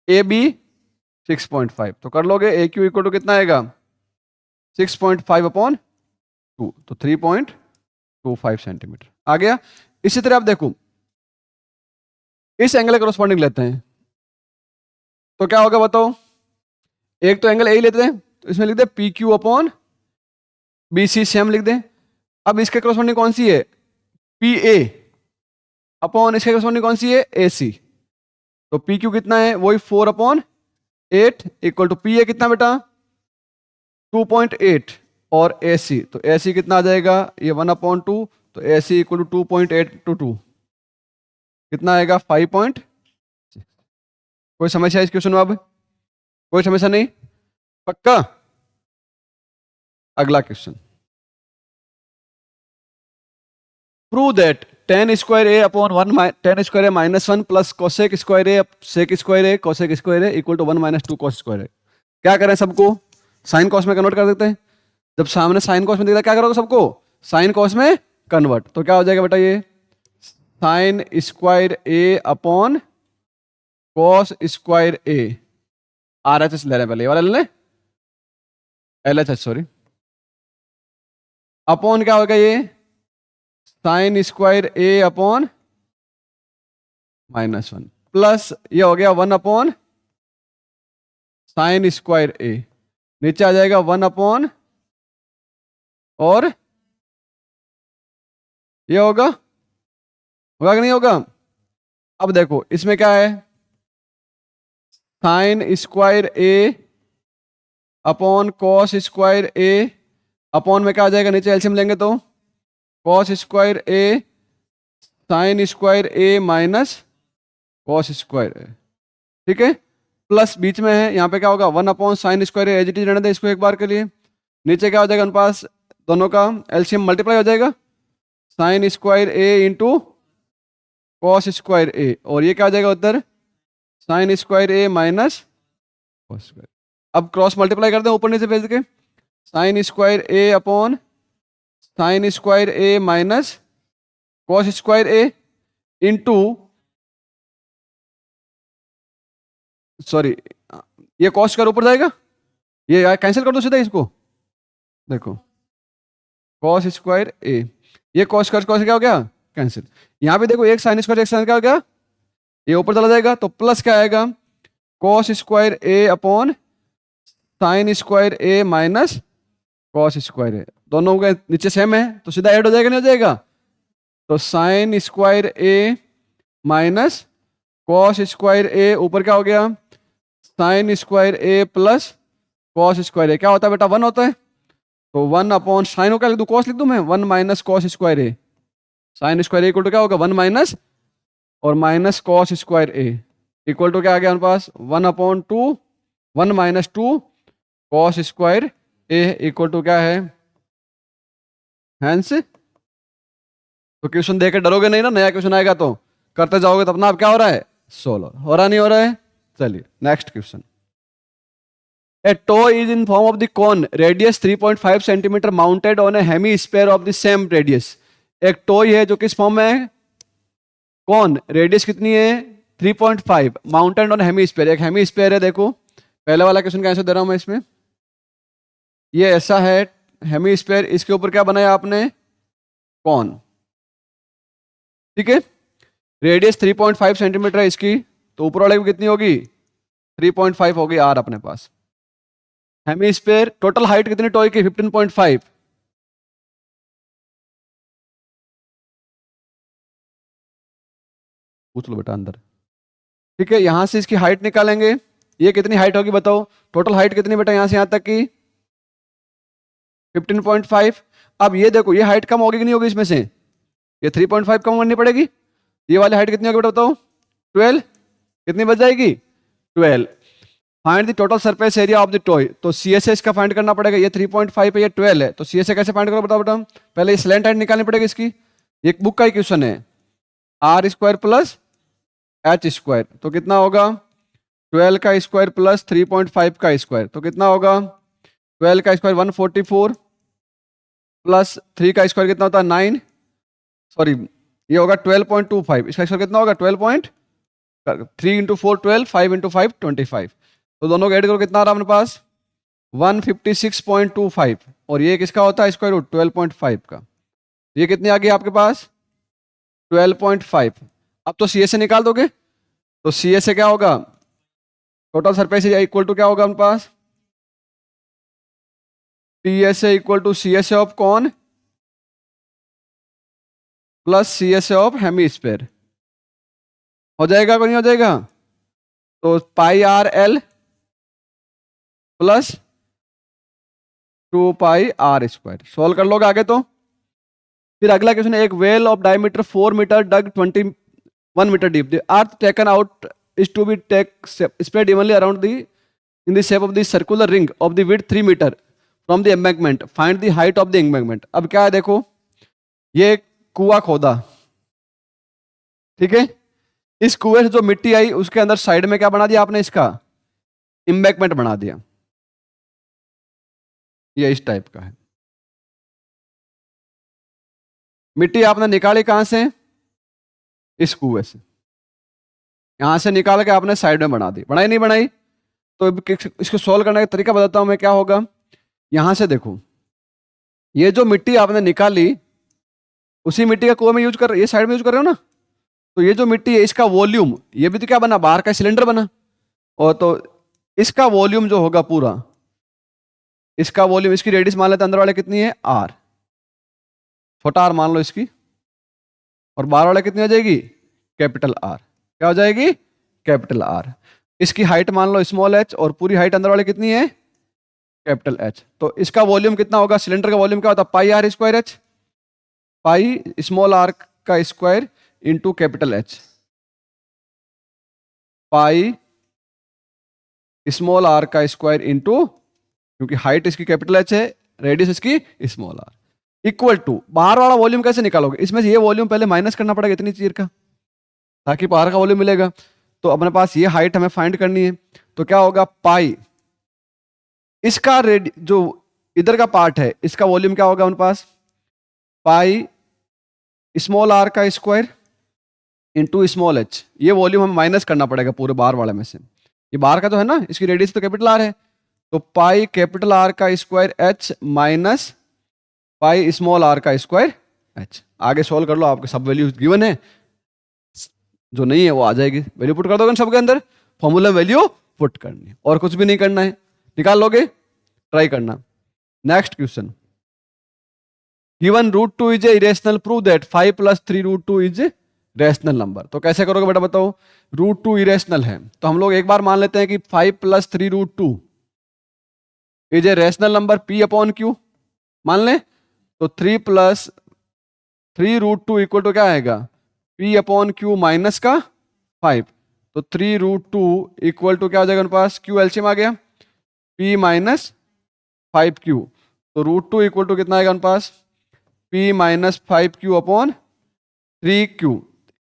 ए बी 6.5, तो कर लोगे। ए क्यू इक्वल टू कितना आएगा? 6.5 अपॉन 2, तो 3.25 सेंटीमीटर आ गया। इसी तरह आप देखो, इस एंगल के करस्पॉन्डिंग लेते हैं तो क्या होगा बताओ? एक तो एंगल ए लेते हैं, तो इसमें लिख दे P Q upon B C, same लिख दे। अब इसके करस्पॉन्डिंग कौन सी है? पी ए अपॉन इसके करस्पॉन्डिंग कौन सी है? ए सी। तो पी क्यू कितना है? वही 4 upon 8 equal to P A कितना बेटा? 2.8 और ए सी, तो ए सी कितना आ जाएगा? ये 1/2, तो ए सी इक्वल टू 2.8 टू 2 कितना आएगा? 5.6। कोई समस्या इस क्वेश्चन में? अब कोई समस्या नहीं? पक्का? अगला question, prove that tan square A upon 1 tan square A minus 1 plus cosec square A sec square A cosec square A equal to 1 - 2 cos square A. क्या करें सबको? साइन कॉस में कन्वर्ट कर देते हैं। जब सामने साइन कॉस में दिख रहा है, क्या करोगे सबको? साइन कॉस में कन्वर्ट, तो क्या हो जाएगा बेटा? ये sign square A upon cos square A, R H S ले रहे हैं, पहले ये वाला ले लें, L H H sorry, upon क्या होगा? ये sign square A upon -1 plus ये हो गया 1 अपॉन साइन स्क्वायर ए, नीचे आ जाएगा 1 अपॉन, और ये होगा कि नहीं होगा? अब देखो इसमें क्या है? Sign square A upon cos square A, upon में क्या आ जाएगा? नीचे एलसीएम लेंगे तो cos square A sine square A minus cos square ए, ठीक है, प्लस बीच में है, यहाँ पे क्या होगा? 1 upon sine square A, as it is रहने दे इसको एक बार के लिए। नीचे क्या हो जाएगा? उन पास दोनों का एलसीएम मल्टीप्लाई हो जाएगा, साइन स्क्वायर ए इंटू कॉस स्क्वायर ए, और ये क्या हो जाएगा उधर? Sign square A minus cos square. अब क्रॉस मल्टीप्लाई कर दें ऊपर नीचे भेज के, sign square A upon sine square A minus cos square A into, sorry ये कॉस स्क्वायर ऊपर जाएगा, ये कैंसिल कर दो सीधा इसको, देखो कॉस स्क्वायर ए, ये कॉस स्क्वायर क्या हो गया? कैंसिल। यहाँ पे देखो एक साइन स्क्वायर एक साइन क्या हो गया? ये ऊपर चला जाएगा, तो प्लस क्या आएगा? Cos square A upon sine square A minus cos square ए, दोनों के नीचे सेम है तो सीधा ऐड हो जाएगा, नहीं हो जाएगा? तो sign square A minus cos square ए, ऊपर क्या हो गया? Sign square A plus cos square A, क्या होता है बेटा? 1 होता है, तो 1 अपॉन साइन को क्या लिख दूं? कॉस लिख दूं मैं, 1 minus cos square A, sine square A equal to क्या होगा? 1 माइनस और minus cos square A equal to क्या आ गया हमारे पास? 1/2, 1 - 2 cos square A equal to क्या है? हैंस। तो क्वेश्चन देकर डरोगे नहीं ना, नया क्वेश्चन आएगा तो करते जाओगे तो अपना आप क्या हो रहा है? सोल्व हो रहा, नहीं हो रहा है? चलिए next question, a toy is in form of the cone radius 3.5 centimetre mounted on a hemisphere of the same radius. एक टॉय है जो किस फॉर्म में है? कौन, रेडियस कितनी है? 3.5, माउंटेड ऑन हेमी स्पेयर, एक हेमी स्पेयर है। देखो पहले वाला क्वेश्चन का आंसर दे रहा हूं मैं इसमें, ये ऐसा है हेमी स्पेयर, इसके ऊपर क्या बनाया आपने? कौन, ठीक है, रेडियस 3.5 सेंटीमीटर है इसकी, तो ऊपर वाले की कितनी होगी? 3.5 होगी आर अपने पास। हेमी स्पेयर टोटल हाइट कितनी टॉय की? 15.5, पूछ लो बेटा अंदर। ठीक है, यहां से इसकी हाइट निकालेंगे, ये कितनी हाइट होगी बताओ, टोटल हाइट कितनी बेटा यहां से यहां तक की 15.5। अब ये देखो ये हाइट कम होगी कि नहीं होगी इसमें से, ये 3.5 कम करनी पड़ेगी, ये वाली हाइट कितनी होगी बेटा बताओ 12, कितनी बच जाएगी 12। Find the total surface area of the toy, तो सी एस इसका फाइंड करना पड़ेगा, ये 3.5 है ये 12 है, तो सी एस कैसे फाइंड करो बताओ बेटा, पहले ये स्लैंट हाइट निकालनी पड़ेगी इसकी, ये एक बुक का ही क्वेश्चन है, R square plus H square, तो कितना होगा 12 का स्क्वायर प्लस 3.5 का स्क्वायर, तो कितना होगा 12 का स्क्वायर 144 प्लस 3 का स्क्वायर कितना होता है 9, सॉरी ये होगा 12.25, इसका स्क्वायर कितना होगा 3 इंटू 4 12, 5 इंटू 5 25, तो दोनों को ऐड करो कितना आ रहा है अपने पास 156.25, और ये किसका होता है स्क्वायर रूट 12.5 का, ये कितनी आ गई आपके पास 12.5। अब तो सी एस से निकाल दोगे, तो सी एस से क्या होगा total surface area equal to क्या होगा अपने पास T S A equal to C S A of कौन plus C S A of hemisphere, हो जाएगा कि नहीं हो जाएगा, तो pi r l plus 2 pi are square, solve कर लोगे आगे तो। फिर अगला क्वेश्चन है, एक well of diameter 4 metre dug 21 metre deep, the earth taken out is to be spread evenly around the in the shape of the circular ring of the width 3 meter from the embankment, find the height of the embankment। अब क्या है देखो, ये कुआं खोदा, ठीक है, इस कुएं से जो मिट्टी आई उसके अंदर साइड में क्या बना दिया आपने, इसका एम्बैंकमेंट बना दिया, ये इस टाइप का है, मिट्टी आपने निकाली कहां से, इस कुएं से, यहां से निकाल के आपने साइड में बना दी, बनाई नहीं बनाई, तो इसको सोल्व करने का तरीका बताता हूं मैं, क्या होगा यहां से देखो, ये जो मिट्टी आपने निकाली उसी मिट्टी का कुआं में यूज कर, ये साइड में यूज कर रहे हो ना, तो ये जो मिट्टी है इसका वॉल्यूम, ये भी तो क्या बना बाहर का सिलेंडर बना, और तो इसका वॉल्यूम जो होगा पूरा, इसका वॉल्यूम, इसकी रेडियस मान लेते हैं अंदर वाले कितनी है आर, छोटा आर मान लो इसकी, और बाहर वाले कितनी हो जाएगी कैपिटल आर, क्या हो जाएगी कैपिटल आर, इसकी हाइट मान लो स्मॉल एच, और पूरी हाइट अंदर वाले कितनी है कैपिटल एच, तो इसका वॉल्यूम कितना होगा, सिलेंडर का वॉल्यूम क्या होता है pi are square h, pi small are का square into capital H, pi small are का स्क्वायर इंटू, क्योंकि हाइट इसकी कैपिटल एच है, रेडियस इसकी स्मॉल आर, इक्वल टू, बाहर वाला वॉल्यूम कैसे निकालोगे, इसमें से ये वॉल्यूम पहले माइनस करना पड़ेगा इतनी चीज का, ताकि बाहर का वॉल्यूम मिलेगा, तो अपने पास ये हाइट हमें फाइंड करनी है, तो क्या होगा पाई, इसका जो इधर का पार्ट है इसका वॉल्यूम क्या होगा उनके पास, पाई स्मॉल आर का स्क्वायर इंटू स्मॉल एच, ये वॉल्यूम हमें माइनस करना पड़ेगा पूरे बाहर वाले में से, ये बाहर का तो है ना, इसकी रेडियस तो कैपिटल आर है, तो पाई कैपिटल आर का square H minus pi small are का स्क्वायर एच, आगे सोल्व कर लो, आपके सब वैल्यू गिवन है, जो नहीं है वो आ जाएगी, वैल्यू पुट कर दोगे सबके अंदर, फॉर्मूला वैल्यू पुट करनी है, और कुछ भी नहीं करना है, निकाल लोगे, ट्राई करना। Next question, given √2 is a irrational, prove that 5 + 3 √2 is a rational number, तो कैसे करोगे बेटा बताओ, √2 इरेशनल है, तो हम लोग एक बार मान लेते हैं कि 5 + 3 √2 is a rational number P/Q, मान लें, तो 3 + 3 √2 इक्वल टू क्या आएगा P/Q माइनस का 5, तो 3 √2 इक्वल टू क्या हो जाएगा उनके पास, Q एलसीएम आ गया, P माइनस 5Q, तो √2 इक्वल टू कितना आएगा उनके पास P माइनस 5Q/3Q,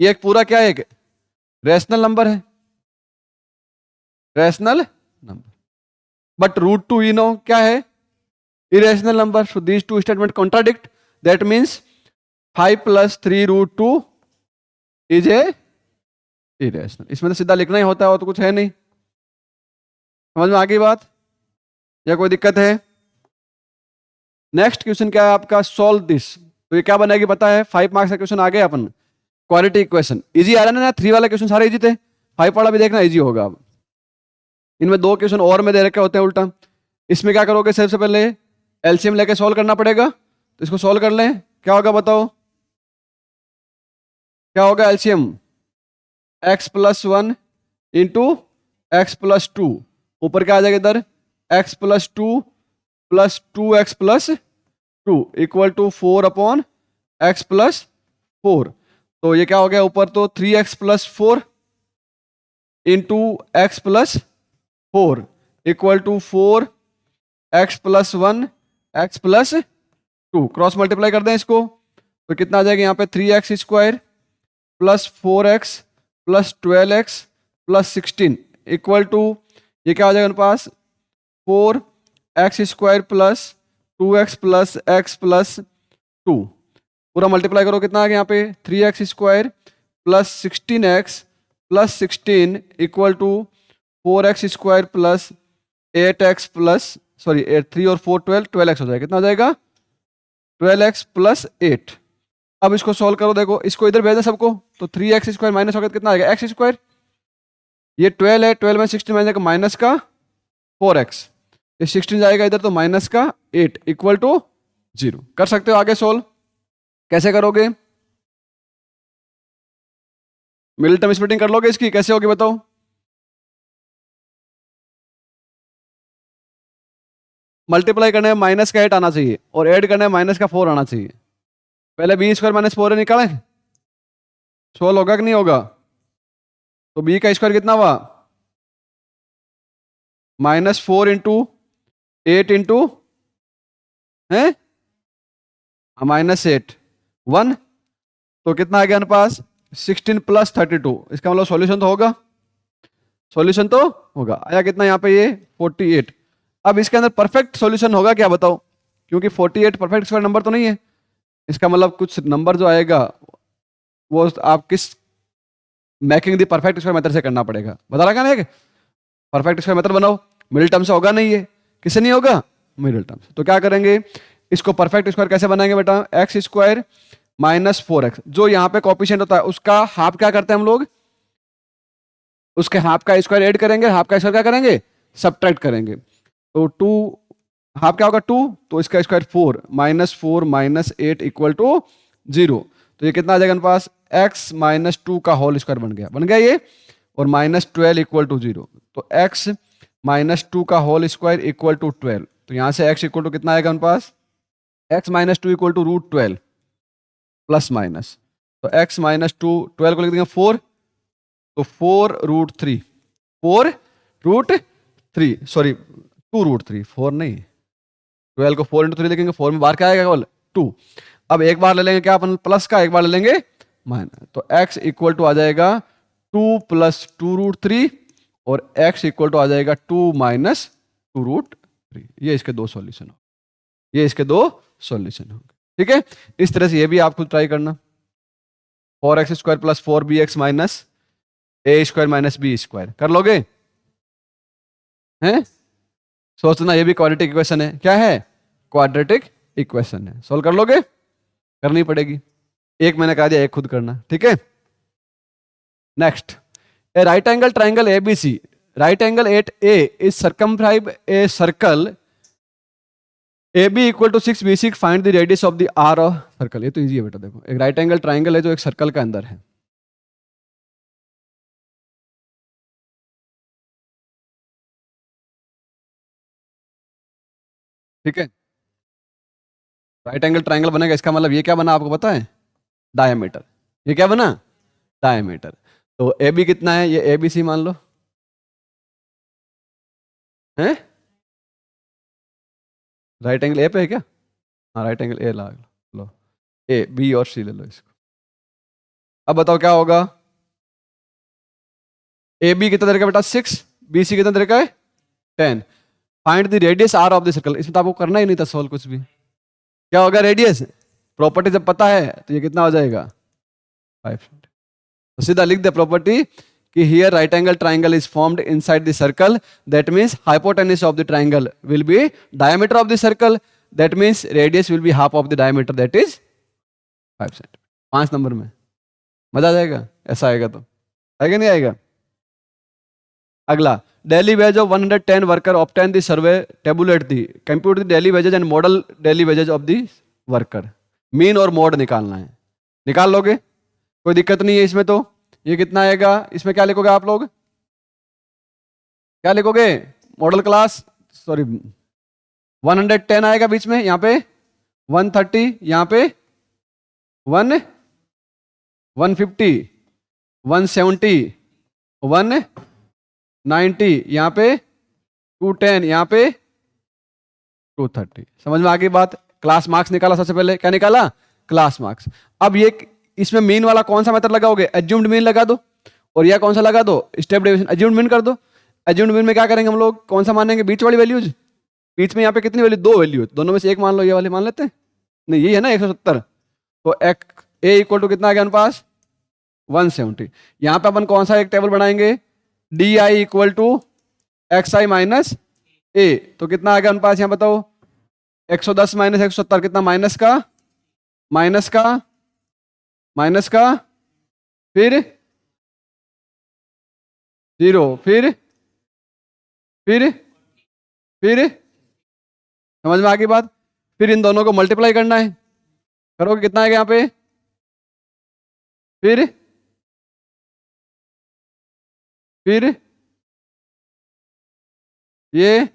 ये एक पूरा क्या है एक रैशनल नंबर है, rational number, but √2 you know क्या है irrational number, so these two statement contradict, that means 5 + 3 √2 is a irrational, इसमें तो सीधा लिखना ही होता है और तो कुछ है नहीं, समझ में आ गई बात या कोई दिक्कत है। नेक्स्ट क्वेश्चन क्या है आपका, सॉल्व दिस, तो ये क्या बनेगी पता है, 5 मार्क्स का क्वेश्चन आ गया अपन, क्वालिटी इक्वेशन, इजी आ रहा है ना, 3 वाले क्वेश्चन सारे इजी थे, 5 वाला भी देखना इजी होगा, अब इनमें 2 क्वेश्चन और में दे रखे होते हैं उल्टा, इसमें क्या करोगे सबसे पहले एलसीएम लेके सॉल्व करना पड़ेगा, तो इसको सॉल्व कर लें, क्या होगा बताओ, क्या होगा LCM x + 1 into X plus two, ऊपर क्या आ जाएगा इधर, X plus two X plus two equal to 4 upon X plus 4। तो ये क्या हो गया ऊपर, तो 3x plus 4 into X plus 4 equal to 4 X plus 1 X plus 2। Cross multiply कर दें इसको तो कितना आ जाएगा यहाँ पे, 3x square plus 4x plus 12x plus 16 equal to, ये क्या हो जाएगा मेरे पास, 4x square plus 2x plus x plus 2। पूरा मल्टीप्लाई करो, कितना आ गया यहाँ पे, 3x square plus 16x plus 16 equal to 4x square plus 8x plus, sorry 3 और 4 12x हो जाएगा, कितना हो जाएगा 12x प्लस 8। अब इसको सॉल्व करो, देखो इसको इधर भेजना सबको, तो 3x स्क्वायर माइनस होगा कितना आएगा x स्क्वायर, ये 12 है, 12 में 16 माइनस का माइनस का 4x, ये 16 जाएगा इधर तो माइनस का 8 इक्वल टू 0। कर सकते हो आगे सोल्व, कैसे करोगे, मिडिल टर्म स्प्लिटिंग कर लोगे इसकी, कैसे होगी बताओ। मल्टीप्लाई करने में माइनस का 8 आना चाहिए और ऐड करने में माइनस का 4 आना चाहिए। पहले बी स्क्वायर माइनस 4 निकालें, सोल्व होगा कि नहीं होगा, तो बी का स्क्वायर कितना हुआ, -4 इंटू 8 इंटू है -8 1, तो कितना आ गया हमारे पास 16 प्लस 32, इसका मतलब सॉल्यूशन तो होगा, सॉल्यूशन तो होगा। आया कितना यहाँ पे, ये 48। अब इसके अंदर परफेक्ट सॉल्यूशन होगा क्या बताओ, क्योंकि 48 परफेक्ट स्क्वायर नंबर तो नहीं है, इसका मतलब कुछ नंबर जो आएगा वो आप किस making the perfect square method से करना पड़ेगा, बता रहा ना, परफेक्ट स्क्वायर मेथड बनाओ, मिडिल टर्म से होगा नहीं, ये किससे नहीं होगा, मिडिल टर्म से। तो क्या करेंगे, इसको परफेक्ट स्क्वायर कैसे बनाएंगे बेटा, एक्स स्क्वायर माइनस 4x, जो यहाँ पे कॉफिशिएंट होता है उसका हाफ क्या करते हैं हम लोग, उसके हाफ का स्क्वायर ऐड करेंगे, हाफ का स्क्वायर क्या करेंगे, सब्ट्रैक्ट करेंगे। तो 2 हाफ क्या होगा 2, तो इसका स्क्वायर 4 -4 -8 इक्वल टू 0। तो ये कितना आ जाएगा हमारे पास, x माइनस 2 का होल स्क्वायर बन गया ये, और -12 इक्वल टू 0। तो x माइनस 2 का होल स्क्वायर इक्वल टू 12। तो यहां से x इक्वल टू कितना आएगा हमारे पास, x minus 2 equal to √12 plus minus, तो x माइनस 2 12 को लिख देंगे 4, तो 4√3 4√3 सॉरी 2√3 4 नहीं, 12 को 4 इंटू 3 लिखेंगे, 4 में बाहर क्या आएगा केवल 2। अब एक बार ले लेंगे क्या अपन प्लस का, एक बार ले लेंगे माइनस, तो x इक्वल टू आ जाएगा 2 प्लस 2√3 और x इक्वल टू आ जाएगा 2 माइनस 2√3। ये इसके दो सॉल्यूशन हो, ये इसके दो सॉल्यूशन होंगे, ठीक है। इस तरह से ये भी आप खुद ट्राई करना, 4x square plus 4bx minus a square minus b square कर लोगे, हैं सोचना, ये भी क्वाड्रेटिक इक्वेशन है, क्या है, क्वाड्रेटिक इक्वेशन है, सॉल्व कर लोगे, करनी पड़ेगी, एक मैंने कहा दिया एक खुद करना, ठीक है। Next, a right angle triangle ABC, right angle at A is circumscribe a circle AB equal to 6BC, find the radius of the R of circle. ये तो इजी है बेटा, देखो एक राइट एंगल ट्राइंगल है जो एक सर्कल के अंदर है, ठीक है। राइट एंगल ट्राइंगल बनेगा, इसका मतलब ये क्या बना आपको पता है, डायमीटर, ये क्या बना, डायमीटर। तो AB कितना है, ये ABC मान लो, हैं राइट एंगल ए पे है क्या, हाँ राइट एंगल ए ला लो, ए बी और सी ले लो इसको। अब बताओ क्या होगा, ए बी कितना तरीका बेटा 6, बी सी कितना तरीका है 10, find the radius R of the circle. इसमें तो आपको करना ही नहीं था सॉल्व कुछ भी, क्या होगा रेडियस, प्रॉपर्टी जब पता है तो ये कितना हो जाएगा 5। तो सीधा लिख दे प्रॉपर्टी कि here right angle triangle is formed inside the circle, that means hypotenuse of the triangle will be diameter of the circle, that means radius will be half of the diameter, that is 5 centimetre. 5 number में मजा आ जाएगा, ऐसा आएगा तो आएगा नहीं आएगा। अगला, daily wage of 110 worker obtain the survey, tabulate the, compute the daily wages and modal daily wages of the worker. Mean और मोड निकालना है, निकाल लोगे, कोई दिक्कत नहीं है इसमें। तो ये कितना आएगा, इसमें क्या लिखोगे आप लोग, क्या लिखोगे? मॉडल क्लास, सॉरी 110 आएगा बीच में, यहाँ पे 130, यहाँ पे 150, 170, 190, यहाँ पे 210, यहाँ पे 230। समझ में आ गई बात? क्लास मार्क्स निकाला सबसे पहले, क्या निकाला? Class marks. अब ये इसमें मीन वाला कौन सा मेथड लगाओगे? एज्यूम्ड मीन लगा दो, और यह कौन सा लगा दो? Step deviation. एज्यूम्ड मीन कर दो। एज्यूम्ड मीन में क्या करेंगे हम लोग? कौन सा मानेंगे? बीच वाली वैल्यूज। बीच में यहाँ पे कितनी वैल्यू? 2 वैल्यू, दोनों में से एक मान लो, ये वाली मान लेते हैं। नहीं, यही है ना 170, तो ए इक्वल टू कितना आ गया हमारे पास? 170। यहाँ पे अपन कौन सा एक टेबल बनाएंगे? D i equal to x i minus a, तो कितना आ गया हमारे पास? यहाँ बताओ, 110 माइनस 170 कितना? माइनस का माइनस का माइनस का, फिर 0, फिर समझ में आ गई बात? फिर इन दोनों को मल्टीप्लाई करना है, करोगे कितना आएगा यहाँ पे? फिर ये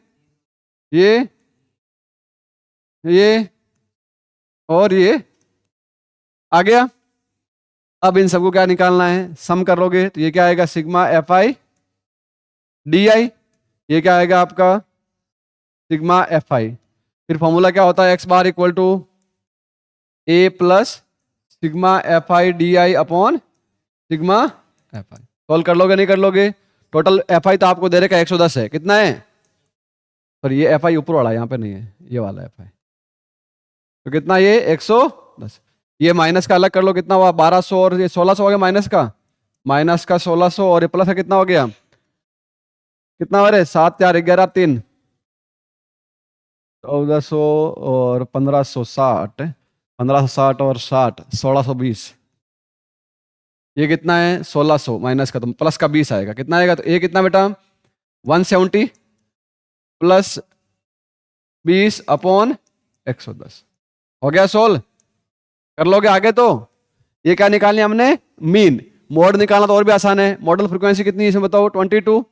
ये और ये आ गया। अब इन सबको क्या निकालना है? सम करोगे तो ये क्या आएगा? Sigma F I D I, ये क्या आएगा आपका? Sigma F I. फिर फॉर्मूला क्या होता है? X bar equal to A plus sigma F I D I upon sigma F I. Solve कर लोगे नहीं कर लोगे? टोटल एफ आई तो आपको दे रखा है 110 है, कितना है? पर ये एफ आई ऊपर वाला, यहाँ पे नहीं है, ये वाला एफ आई, तो कितना? ये 110। ये माइनस का अलग कर लो, कितना हुआ? 1200, और ये 1600 हो गया माइनस का 1600, और ये प्लस का कितना हो गया? कितना हो रहा है? 7 4 11 3 1400 और 1560, 1560 और 60 1620। ये कितना है? 1600 माइनस का, तो प्लस का 20 आएगा, कितना आएगा? तो ये कितना बेटा? 170 प्लस 20 अपॉन 110। हो गया सोल्व? कर लोगे आगे? तो ये क्या निकालनी हमने? मीन। मोड निकालना तो और भी आसान है। मॉडल फ्रीक्वेंसी कितनी है इसमें बताओ? 22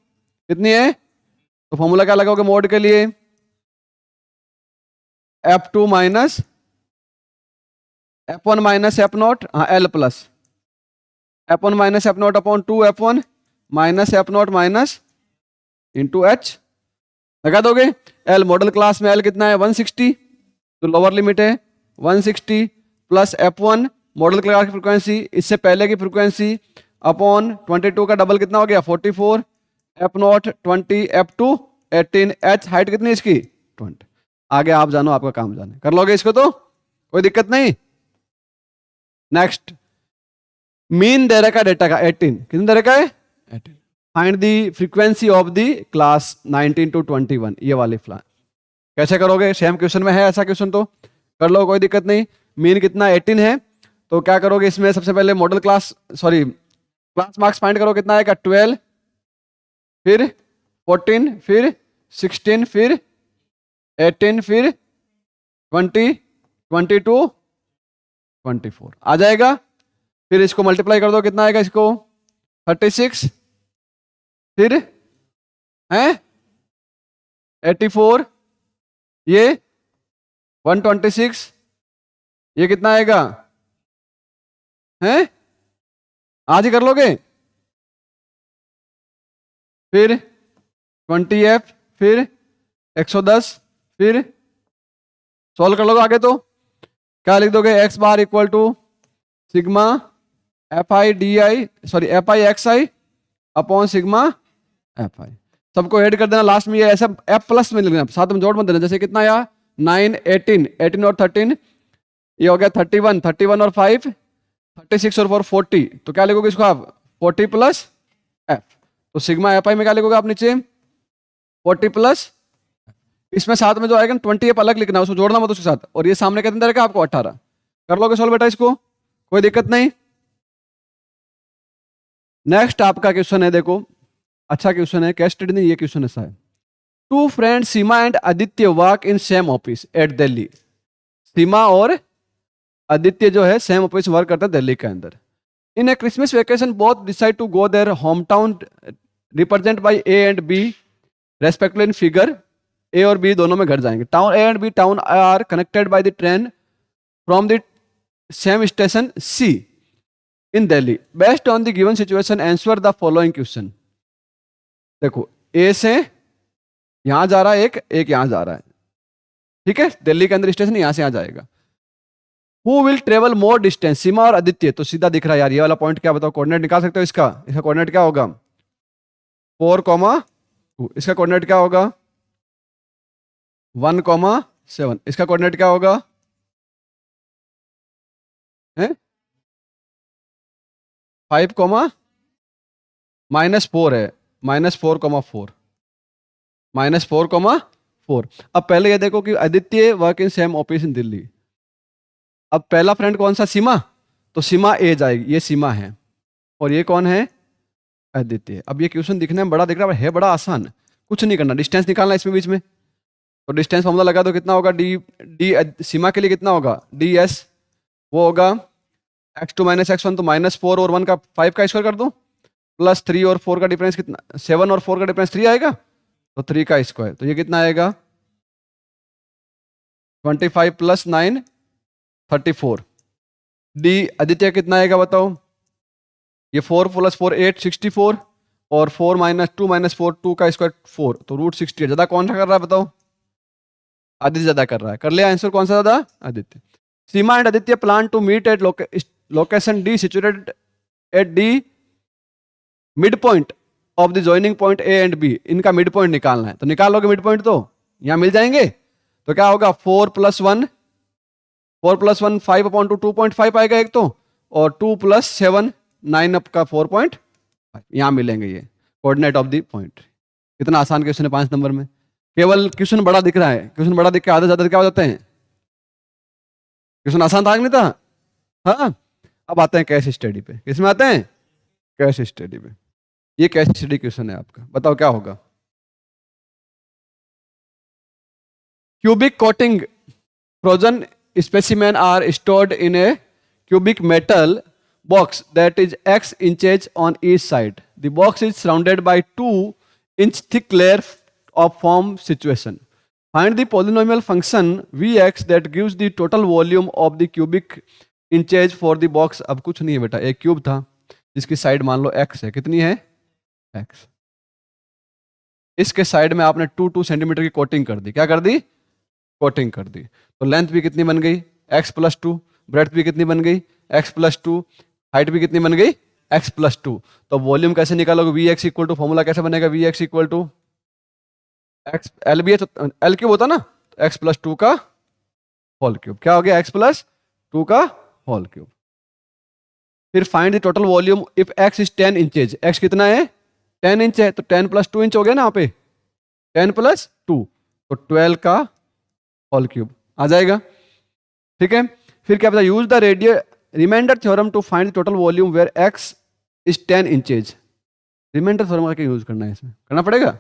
कितनी है? तो फॉर्मूला क्या लगाओगे मोड के लिए? F2 minus F1 minus F0, हाँ L plus F1 minus F0 upon 2 F1 minus F0 minus into H लगा दोगे। L मॉडल क्लास में L कितना है? 160, तो लोअर लिमिट है 160 प्लस F1 मॉडल क्लास की फ्रीक्वेंसी, इससे पहले की फ्रीक्वेंसी अपॉन 22 का डबल कितना हो गया? 44, F0 20, F2 18, H हाइट कितनी इसकी? 20। आगे आप जानो, आपका काम जाने। कर लोगे इसको तो कोई दिक्कत नहीं। नेक्स्ट, मीन दे रखा डेटा का 18, कितने दे रखा है? 18। Find the frequency of the class 19 to 21, ये वाली फ्लान कैसे करोगे? सेम क्वेश्चन में है ऐसा क्वेश्चन, तो कर लो कोई दिक्कत नहीं। मीन कितना? 18 है, तो क्या करोगे इसमें? सबसे पहले model class, sorry class marks find करो, कितना आएगा? 12, फिर 14, फिर 16, फिर 18, फिर 20, 22, 24 आ जाएगा। फिर इसको मल्टीप्लाई कर दो, कितना आएगा इसको? 36, फिर है 84, ये 126, ये कितना आएगा? है आज ही कर लोगे? फिर 20F, फिर 110, फिर सॉल्व कर लोगे आगे, तो क्या लिख दोगे? X bar equal to sigma F I D I, sorry F I X I upon sigma F I. सबको ऐड कर देना लास्ट में, ये ऐसा एफ प्लस में लिखना, साथ में जोड़ मत देना। जैसे कितना आया? 9 18, 18 और 13, ये हो गया 31, 31 और 5 36 और 4 40, तो क्या लिखोगे इसको आप? 40 प्लस एफ। तो सिग्मा एफ आई में क्या लिखोगे आप नीचे? 40 प्लस, इसमें साथ में जो आएगा 20 एफ अलग लिखना, उसको जोड़ना मत उसके साथ। और ये सामने कितने रहेगा आपको? 18। कर लोगे सॉल्व बेटा इसको, कोई दिक्कत नहीं। नेक्स्ट आपका क्वेश्चन है, देखो अच्छा क्वेश्चन है, केस स्टडी नहीं, ये क्वेश्चन ऐसा है। 2 friends Seema and Aditya work in same office at Delhi. Seema और आदित्य जो है सेम ऑफिस वर्क करता है दिल्ली के अंदर। In a Christmas vacation both decide to go there home town represent by A and B respectively in figure A और बी दोनों में घर जाएंगे. Town A and B town are connected by the train from the same station C in Delhi. Based on the given situation answer the following question. देखो ए से यहां जा रहा है एक यहां जा रहा है, ठीक है, दिल्ली के अंदर स्टेशन यहां से यहां जाएगा. Who will travel more distance, Seema और आदित्य. तो सीधा दिख रहा है यार, ये वाला पॉइंट क्या बताओ, कोऑर्डिनेट निकाल सकते हो इसका. इसका कोऑर्डिनेट क्या होगा 4,2. इसका कोऑर्डिनेट क्या होगा 1,7. इसका कोऑर्डिनेट क्या होगा है 5, -4 है, -4,4, -4,4. अब पहले ये देखो कि Aditya work in same office in Delhi. अब पहला फ्रेंड कौन सा, सीमा. तो सीमा ए जाएगी, ये सीमा है, और ये कौन है आदित्य. अब ये क्वेश्चन दिखने में बड़ा दिख रहा है बड़ा आसान. कुछ नहीं करना, डिस्टेंस निकालना इसमें बीच में. तो डिस्टेंस फॉर्मूला लगा दो, कितना होगा डी डी सीमा के लिए कितना होगा डी एस, वो होगा x2 - x1. तो -4 और 1 का 5 का स्क्वायर कर दो, प्लस 3 और 4 का डिफरेंस कितना, 7 और 4 का डिफरेंस 3 आएगा, तो 3 का स्क्वायर. तो ये कितना आएगा 25 + 9 34. डी आदित्य कितना आएगा बताओ, ये 4 + 4 8 64, और 4 - 2 - 4 2 का स्क्वायर 4, तो √60. ज्यादा कौन सा कर रहा है बताओ, आदित्य ज्यादा कर रहा है. कर लिया आंसर, कौन सा ज्यादा, Aditya. Seema and Aditya plan to meet at location D situated at the mid point of the joining point A and B. इनका मिड पॉइंट निकालना है, तो निकाल लोगे मिड पॉइंट, तो यहां मिल जाएंगे. तो क्या होगा 4 + 1 5/2 2.5 आएगा एक तो, और 2 + 7 9 अप का 4.5. यहां मिलेंगे ये कोऑर्डिनेट ऑफ द पॉइंट. कितना आसान क्वेश्चन है 5 नंबर में. केवल क्वेश्चन बड़ा दिख रहा है, क्वेश्चन बड़ा दिख के आधे ज्यादा क्या हो जाते हैं. क्वेश्चन आसान था कि नहीं था. हाँ, अब आते हैं केस स्टडी पे. किसमें आते हैं, केस स्टडी पे. ये केस स्टडी क्वेश्चन है आपका, बताओ क्या होगा. Cubic coating frozen specimen are stored in a cubic metal box that is x inches on each side. The box is surrounded by 2-inch thick layer of foam situation. Find the polynomial function vx that gives the total volume of the cubic inches for the box. अब कुछ नहीं है बेटा, एक क्यूब था जिसकी साइड मान लो x है. कितनी है x. इसके साइड में आपने 2 सेंटीमीटर की कोटिंग कर दी. क्या कर दी, कोटिंग कर दी. तो लेंथ भी कितनी बन गई x + 2, ब्रेड्थ भी कितनी बन गई x + 2, हाइट भी कितनी बन गई x + 2. तो वॉल्यूम कैसे निकालोगे, Vx इक्वल टू, फॉर्मूला कैसे बनेगा, Vx equal to x, L भी है तो L क्यूब होता ना, तो x + 2 का होल क्यूब. क्या हो गया x + 2 का होल क्यूब. फिर find the total volume if x is 10 inches. x कितना है 10 इंच है, तो 10 + 2 इंच हो गया ना यहाँ पे, 10 + 2, तो 12 का होल क्यूब आ जाएगा. ठीक है. फिर क्या पता, use the remainder theorem to find total volume where x is 10 inches. Remainder theorem का क्या यूज करना है, इसमें करना पड़ेगा,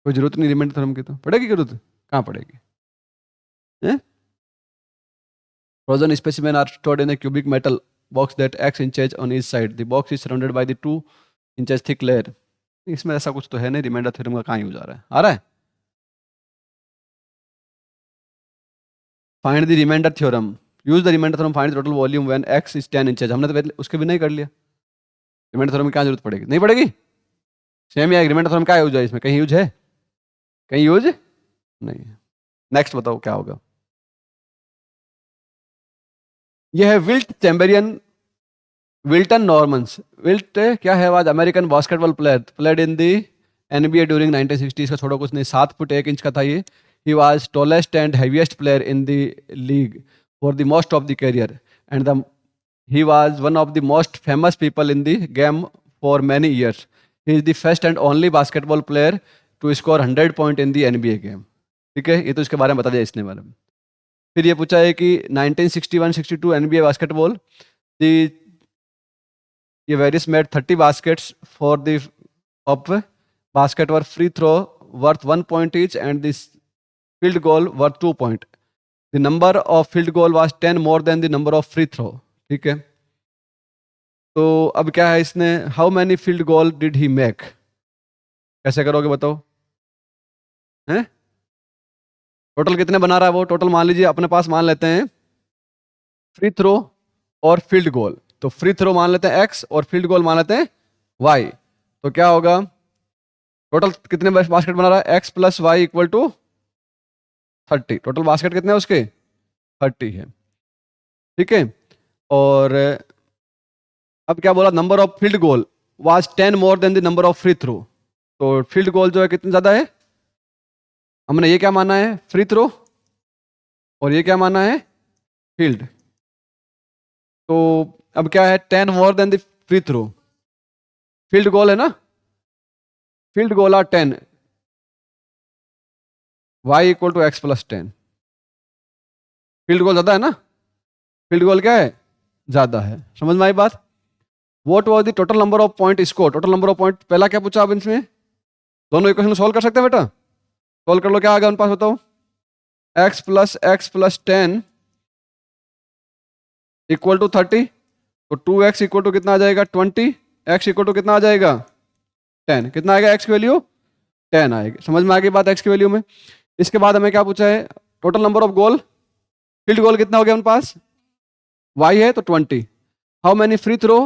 कोई जरूरत नहीं रिमाइंडर थ्योरम की. तो पड़ेगी जरूरत, कहाँ पड़ेगी. Frozen specimen are stored in a cubic metal box that x inches on each side. The box is surrounded by the 2 inches thick layer. इसमें ऐसा कुछ तो है नहीं, रिमाइंडर थ्योरम का कहाँ यूज आ रहा है. Find the remainder theorem, use the remainder theorem find the total volume when x is 10 inches. हमने तो पहले उसके भी नहीं कर लिया. रिमाइंडर थ्योरम की क्या जरूरत पड़ेगी, नहीं पड़ेगी. सेम है, रिमाइंडर थ्योरम क्या यूज है इसमें, कहीं यूज है, कहीं यूज नहीं है. नेक्स्ट बताओ क्या होगा. यह है विल्ट चैम्बरियन विल्टन नॉर्मन्स. विल्ट क्या है, आज American basketball player, played in the NBA during 1960. का छोड़ो कुछ नहीं, 7 फुट 1 इंच का था ये. He was tallest and heaviest player in the league for the most of the career, and he was one of the most famous people in the game for many years. He is the first and only basketball player to score 100 point in the NBA game. ठीक है, ये तो इसके बारे में बता दिया इसने बारे में. फिर ये पूछा है कि 1961-62 NBA basketball, the ये Vries made 30 baskets for the of basket were free throw worth 1 point each and this field goal worth 2 point. The number of field goal was 10 more than the number of free throw. ठीक है. तो अब क्या है इसने, how many field goal did he make. कैसे करोगे बताओ? हैं? टोटल कितने बना रहा है वो? टोटल मान लीजिए अपने पास मान लेते हैं फ्री थ्रो और फील्ड गोल। तो फ्री थ्रो मान लेते हैं x और फील्ड गोल मान लेते हैं y। तो क्या होगा? टोटल कितने बास्केट बना रहा है? x plus Y equal to 30। Total basket कितने हैं उसके? 30 है। ठीक है। और अब क्या बोला? Number of field goal was 10 more than the number of free throw. तो फील्ड गोल जो है कितने ज्यादा है? हमने ये क्या माना है? Free throw. और ये क्या माना है? फील्ड। तो अब क्या है? 10 more than the free throw. Field goal है ना? Field goal are 10, y equal to X plus 10। Field goal ज्यादा है ना? फील्ड गोल क्या है? ज्यादा है। समझ में आई बात? What was the total number of point score? Total number of point पहला क्या पूछा आप इसमें? दोनों इक्वेशन सॉल्व कर सकते हैं बेटा? सॉल्व कर लो, क्या आ गया उन पास बताओ? x plus 10 equal to 30। तो 2x इक्वल टू कितना आ जाएगा? 20। x इक्वल टू कितना आ जाएगा? 10। कितना आएगा x की वैल्यू? 10 आएगी। समझ में आ गई बात x की वैल्यू में? इसके बाद हमें क्या पूछा है? Total number of goal. Field goal कितना हो गया उन पास? y है तो 20। How many free throw?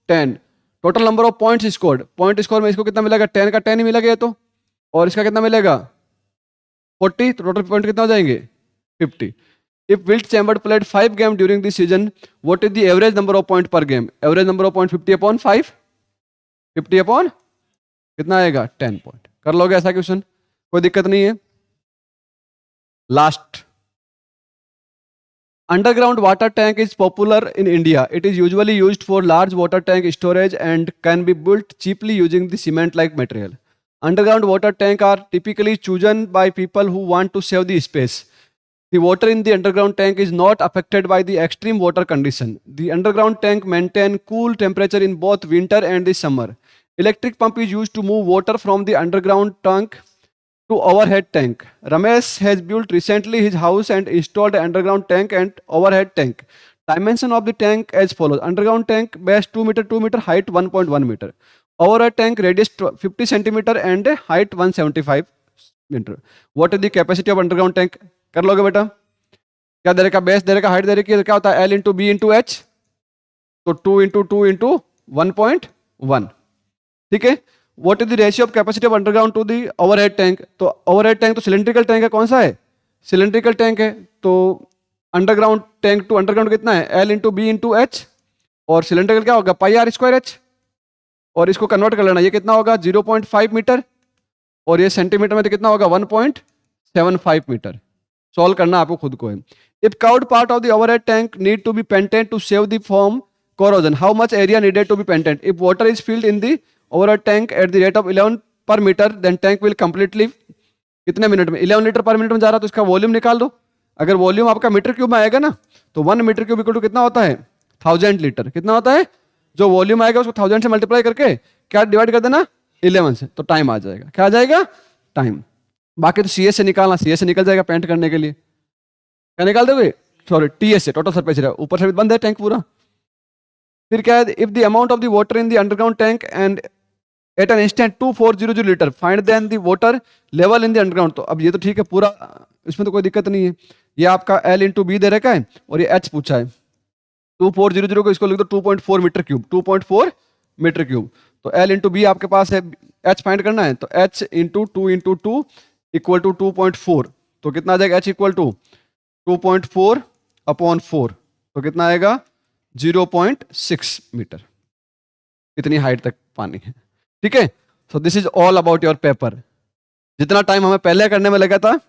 10। Total number of points scored. Point score में इसको कितना मिलेगा? 10 का 10 ही मिलेगा ये तो। और इसका कितना मिलेगा? 40। तो टोटल पॉइंट कितना हो जाएंगे? 50। If Wilt Chamberlain played 5 games during the season, what is the average number of point per game? Average number of point 50 upon 5। 50 upon कितना आएगा? 10 पॉइंट। कर लोगे ऐसा क्वेश्चन? कोई दिक्कत नहीं है। Last, underground water tank is popular in India. It is usually used for large water tank storage and can be built cheaply using the cement-like material. Underground water tank are typically chosen by people who want to save the space. The water in the underground tank is not affected by the extreme water condition. The underground tank maintain cool temperature in both winter and the summer. Electric pump is used to move water from the underground tank to overhead tank. Ramesh has built recently his house and installed an underground tank and overhead tank. Dimension of the tank as follows: underground tank base 2 meter, 2 meter, height 1.1 meter. Overhead tank radius 50 centimeter and height 175 meter. What is the capacity of underground tank? कर लोगे बेटा? क्या दे रखा? बेस दे रखा, हाइट दे रखी है, क्या होता है? L into B into H. तो 2 इंटू 2 इंटू 1.1। ठीक है। What is the ratio of capacity of underground to the overhead tank? तो overhead tank तो सिलेंड्रिकल टैंक है। कौन सा है? सिलेंड्रिकल टैंक है। तो अंडरग्राउंड टैंक टू अंडरग्राउंड कितना है? L into B into H. और सिलेंड्रिकल क्या होगा? Pi are square H. और इसको कन्वर्ट कर लेना, ये कितना होगा? 0.5 मीटर। और ये सेंटीमीटर में तो कितना होगा? 1.75 मीटर। सॉल्व करना आपको खुद को है। If curved part of the overhead tank need to be painted to save the form corrosion, how much area needed to be painted? If water is filled in the overhead tank at the rate of 11 per meter, then tank will completely कितने मिनट में? 11 लीटर पर मिनट में जा रहा है, तो इसका वॉल्यूम निकाल दो। अगर वॉल्यूम आपका मीटर क्यूब में आएगा ना, तो 1 मीटर क्यूब इक्वल टू कितना होता है? 1000 लीटर। कितना होता है? जो वॉल्यूम आएगा उसको 1000 से मल्टीप्लाई करके क्या डिवाइड कर देना? 11 से। तो टाइम आ जाएगा। क्या आ जाएगा? टाइम। बाकी तो सीएस से निकालना, सीएस से निकल जाएगा पेंट करने के लिए। क्या निकाल दोगे? सॉरी, टीएस से, टोटल सरफेस एरिया। ऊपर से भी बंद है टैंक पूरा। फिर क्या है? If the amount of the water in the underground tank and at an instant 2400 litre, find then the water level in the underground. तो अब ये तो ठीक है पूरा, इसमें तो कोई दिक्कत नहीं है। ये आपका L इंटू बी दे रखा है और ये H पूछा है। 2400 को इसको लिख दो 2.4 मीटर क्यूब। 2.4 metre cube. तो L इंटू बी आपके पास है, H फाइंड करना है, तो H into 2 into 2 equal to 2.4। तो कितना आ जाएगा? H equal to 2.4 upon 4। तो कितना आएगा? 0.6 मीटर। इतनी हाइट तक पानी है। ठीक है। सो this is all about your paper. जितना टाइम हमें पहले करने में लगा था,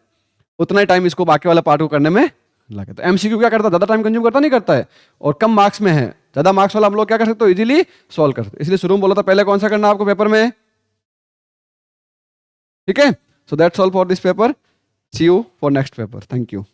उतना ही टाइम इसको बाकी वाला पार्ट को करने में लगा था। एमसीक्यू क्या करता? ज्यादा टाइम कंज्यूम करता नहीं करता है, और कम मार्क्स में है। ज्यादा मार्क्स वाला हम लोग क्या कर सकते हो? इजीली सॉल्व कर सकते। इसलिए शुरू में बोला था पहले कौन सा करना आपको पेपर में। ठीक है। So that's all for this paper. See you for next paper. Thank you.